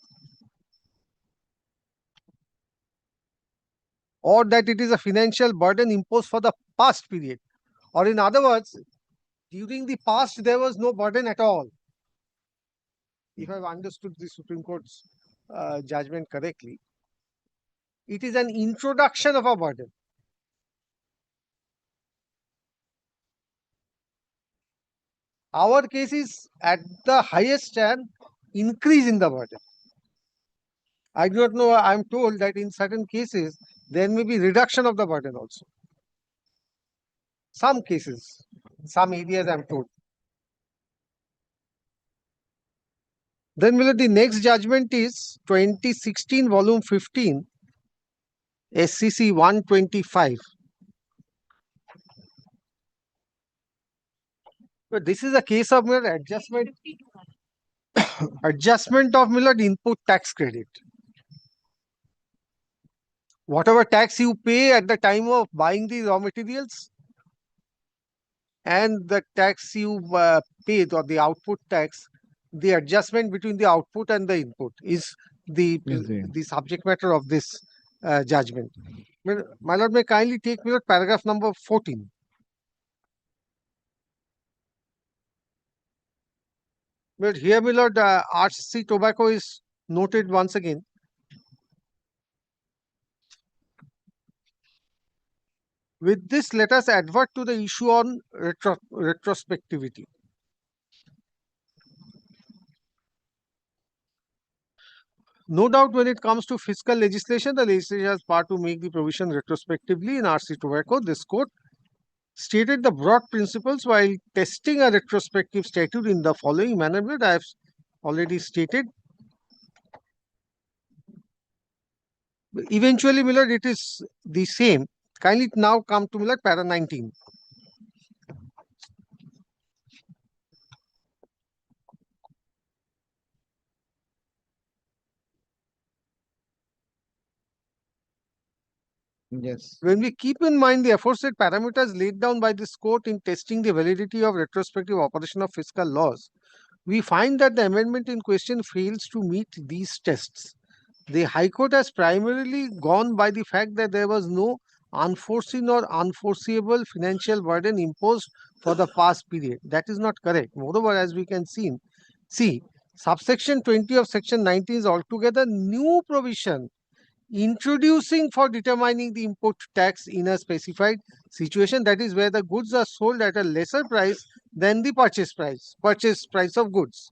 Or that it is a financial burden imposed for the past period. Or in other words, during the past, there was no burden at all. If I've understood the Supreme Court's judgment correctly, it is an introduction of a burden. Our case is at the highest an increase in the burden. I do not know, I'm told that in certain cases, there may be reduction of the burden also. Some cases, some areas I'm told. Then the next judgment is 2016 volume 15, SCC 125. But this is a case of adjustment of input tax credit. Whatever tax you pay at the time of buying the raw materials and the tax you paid, or the output tax, the adjustment between the output and the input is the subject matter of this judgment. My lord, may kindly take paragraph number 14. But here, my lord, RC tobacco is noted once again. With this, let us advert to the issue on retrospectivity. No doubt, when it comes to fiscal legislation, the legislature has power to make the provision retrospectively. In RC tobacco, this court stated the broad principles while testing a retrospective statute in the following manner that I have already stated. Eventually, Millard, it is the same. Kindly now come to Millard, para 19. Yes. When we keep in mind the aforesaid parameters laid down by this court in testing the validity of retrospective operation of fiscal laws, we find that the amendment in question fails to meet these tests. The High Court has primarily gone by the fact that there was no unforeseen or unforeseeable financial burden imposed for the past period. That is not correct. Moreover, as we can see, subsection 20 of section 19 is altogether new provision introducing for determining the input tax in a specified situation, that is where the goods are sold at a lesser price than the purchase price of goods.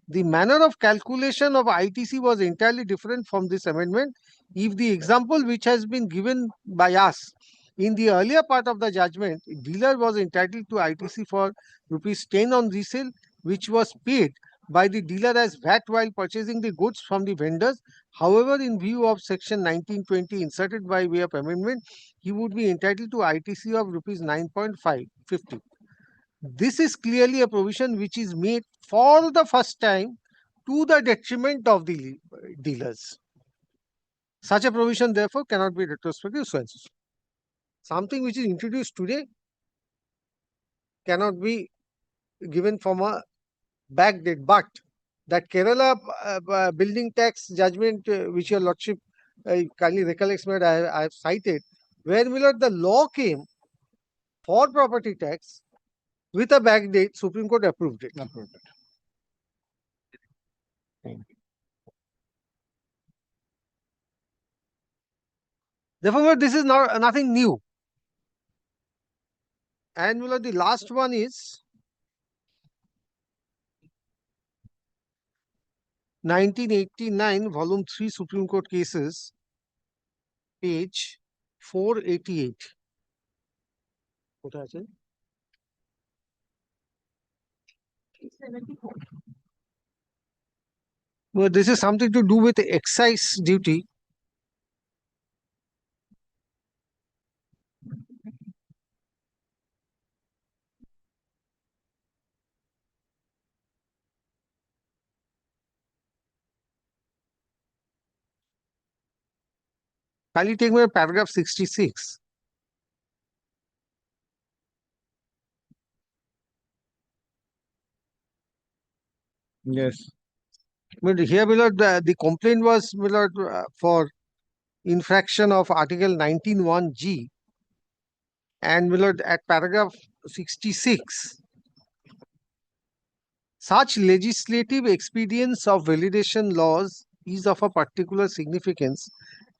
The manner of calculation of ITC was entirely different from this amendment. If the example which has been given by us in the earlier part of the judgment, dealer was entitled to ITC for rupees 10 on resale, which was paid by the dealer as VAT while purchasing the goods from the vendors. However, in view of section 1920 inserted by way of amendment, he would be entitled to ITC of rupees 9.50. This is clearly a provision which is made for the first time to the detriment of the dealers. Such a provision, therefore, cannot be retrospective. So and so. Something which is introduced today cannot be given from a back date. But that Kerala building tax judgment, which your lordship kindly recollects, I have cited, where the law came for property tax with a back date, Supreme Court approved it. Therefore, this is nothing new. And the last one is 1989, volume 3 Supreme Court cases, page 488. Well, this is something to do with excise duty. Kindly take my paragraph 66. Yes. But here, my lord, the complaint was, my lord, for infraction of Article 19(1)(g), and my lord, at paragraph 66, such legislative expedience of validation laws is of a particular significance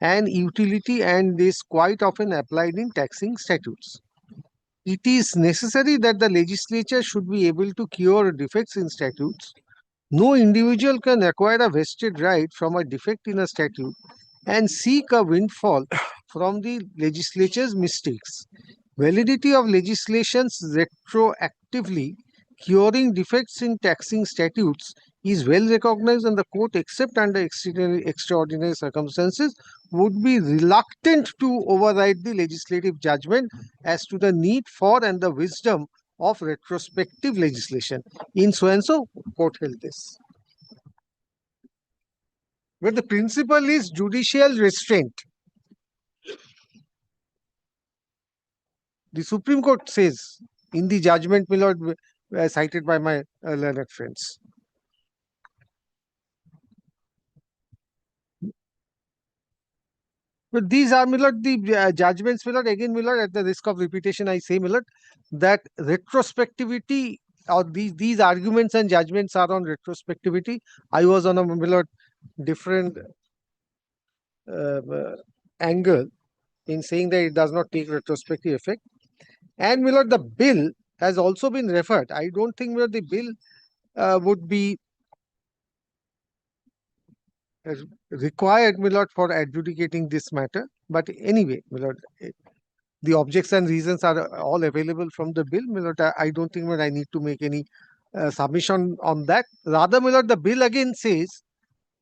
and utility and is quite often applied in taxing statutes. It is necessary that the legislature should be able to cure defects in statutes. No individual can acquire a vested right from a defect in a statute and seek a windfall from the legislature's mistakes. Validity of legislations retroactively curing defects in taxing statutes is well recognized, and the court, except under extraordinary circumstances, would be reluctant to override the legislative judgment as to the need for and the wisdom of retrospective legislation. In so and so, court held this. But the principle is judicial restraint. The Supreme Court says in the judgment, my lord, cited by my learned friends. But these are, my lord, the judgments, my lord, again, my lord, at the risk of repetition, I say, my lord, that retrospectivity or these arguments and judgments are on retrospectivity. I was on a, my lord, different angle in saying that it does not take retrospective effect. And, my lord, the bill has also been referred. I don't think, my lord, the bill would be required, my lord, for adjudicating this matter. But anyway, my lord, the objects and reasons are all available from the bill. My lord, I don't think that I need to make any submission on that. Rather, my lord, the bill again says,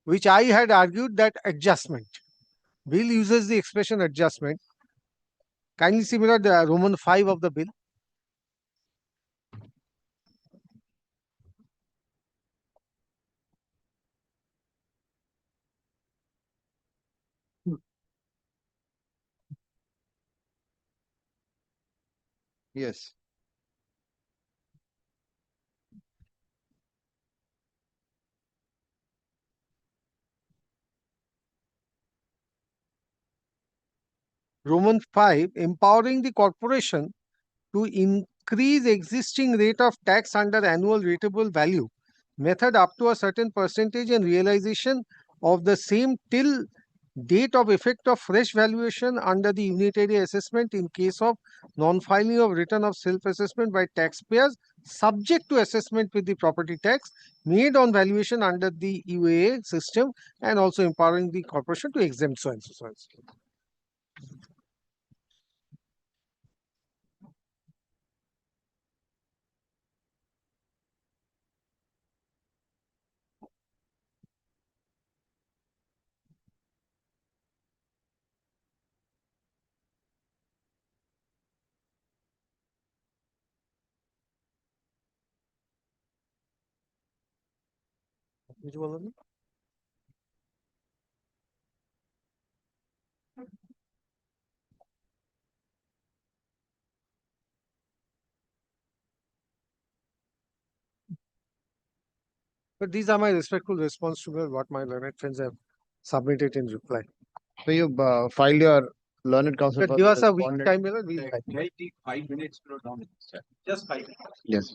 which I had argued, that adjustment. Bill uses the expression adjustment. Kindly see, my lord, the Roman 5 of the bill. Yes. Roman 5, empowering the corporation to increase existing rate of tax under annual rateable value method up to a certain percentage and realization of the same till date of effect of fresh valuation under the unitary assessment in case of non-filing of return of self-assessment by taxpayers subject to assessment with the property tax made on valuation under the UAA system, and also empowering the corporation to exempt so and so, so and so. Which one was it? But these are my respectful response to what my learned friends have submitted in reply. So you filed your learned counsel But for give the us a week respondent? time, Miller, we'll type. Can I take 5 minutes to down this, sir? Just 5 minutes. Yes.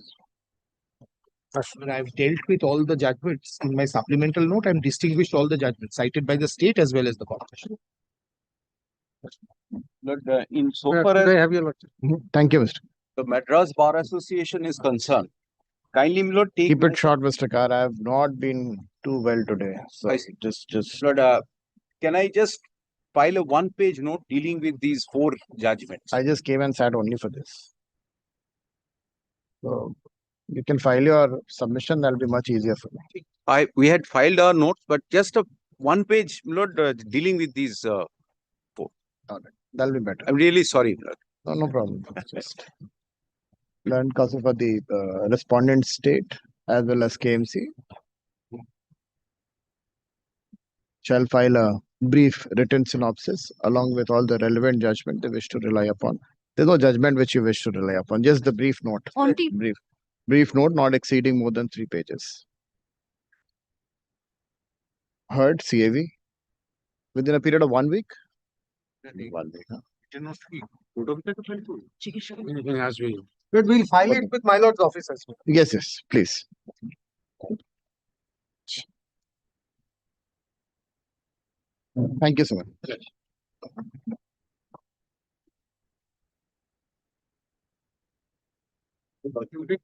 I've dealt with all the judgments in my supplemental note. I'm distinguished all the judgments cited by the state as well as the corporation. But in so far as Today have your lecture. Thank you, Mr. the Madras Bar Association is concerned, kindly, my lord, take Keep it short, Mr. Carr. I have not been too well today. So I see. just Lord, can I just file a 1-page note dealing with these 4 judgments? I just came and sat only for this. So you can file your submission. That'll be much easier for me. We had filed our notes, but just a 1-page, my lord, dealing with these 4. All right. That'll be better. I'm really sorry, my lord. No problem. Just learned counsel for the respondent state as well as KMC shall file a brief written synopsis along with all the relevant judgment they wish to rely upon. There's no judgment which you wish to rely upon, just the brief note. Brief note not exceeding more than 3 pages. Heard CAV within a period of 1 week? 1 week. Huh? But we'll file it with my lord's office as well. Yes, yes, please. Thank you so much.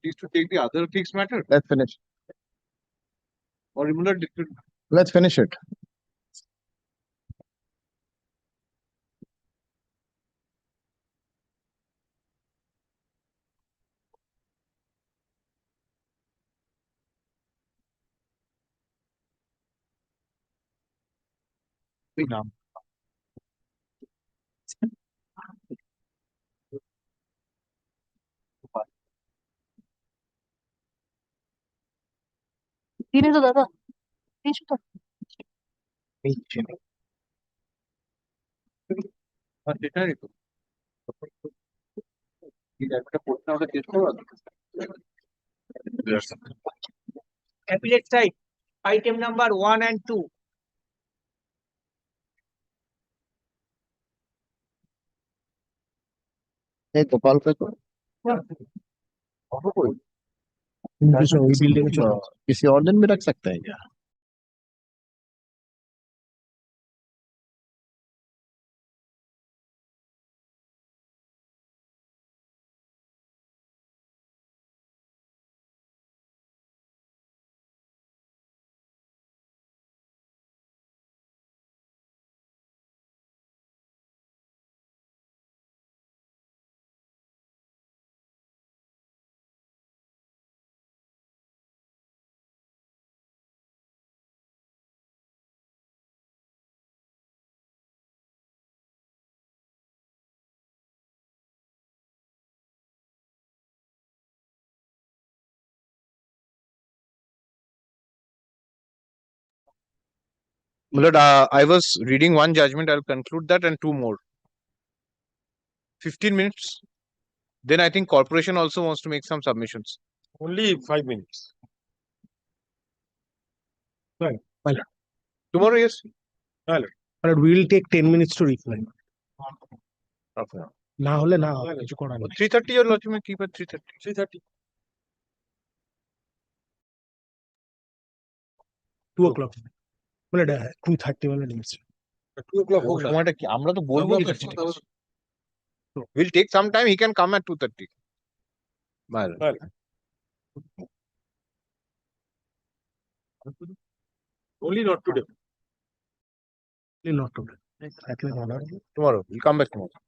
Please to take the other fixed matter. Let's finish. Or remember, Let's finish it. तीन तो दादा तीन तो Appellate side, item number 1 and 2. Hey, Gopal पे तो किसी और दिन भी रख सकते हैं क्या? I was reading one judgment. I'll conclude that and 2 more. 15 minutes. Then I think corporation also wants to make some submissions. Only 5 minutes. Right. Tomorrow, yes. But we'll take 10 minutes to reply. না হলে না 3:30 your lordship may keep at 3:30. 3:30. 2 o'clock. মানে 2:30 মানে নিয়েছি 2 o'clock হোক সময়টা কি আমরা তো বলবো will take some time. He can come at 2:30. Only not today. Not today. Tomorrow. We'll come back tomorrow.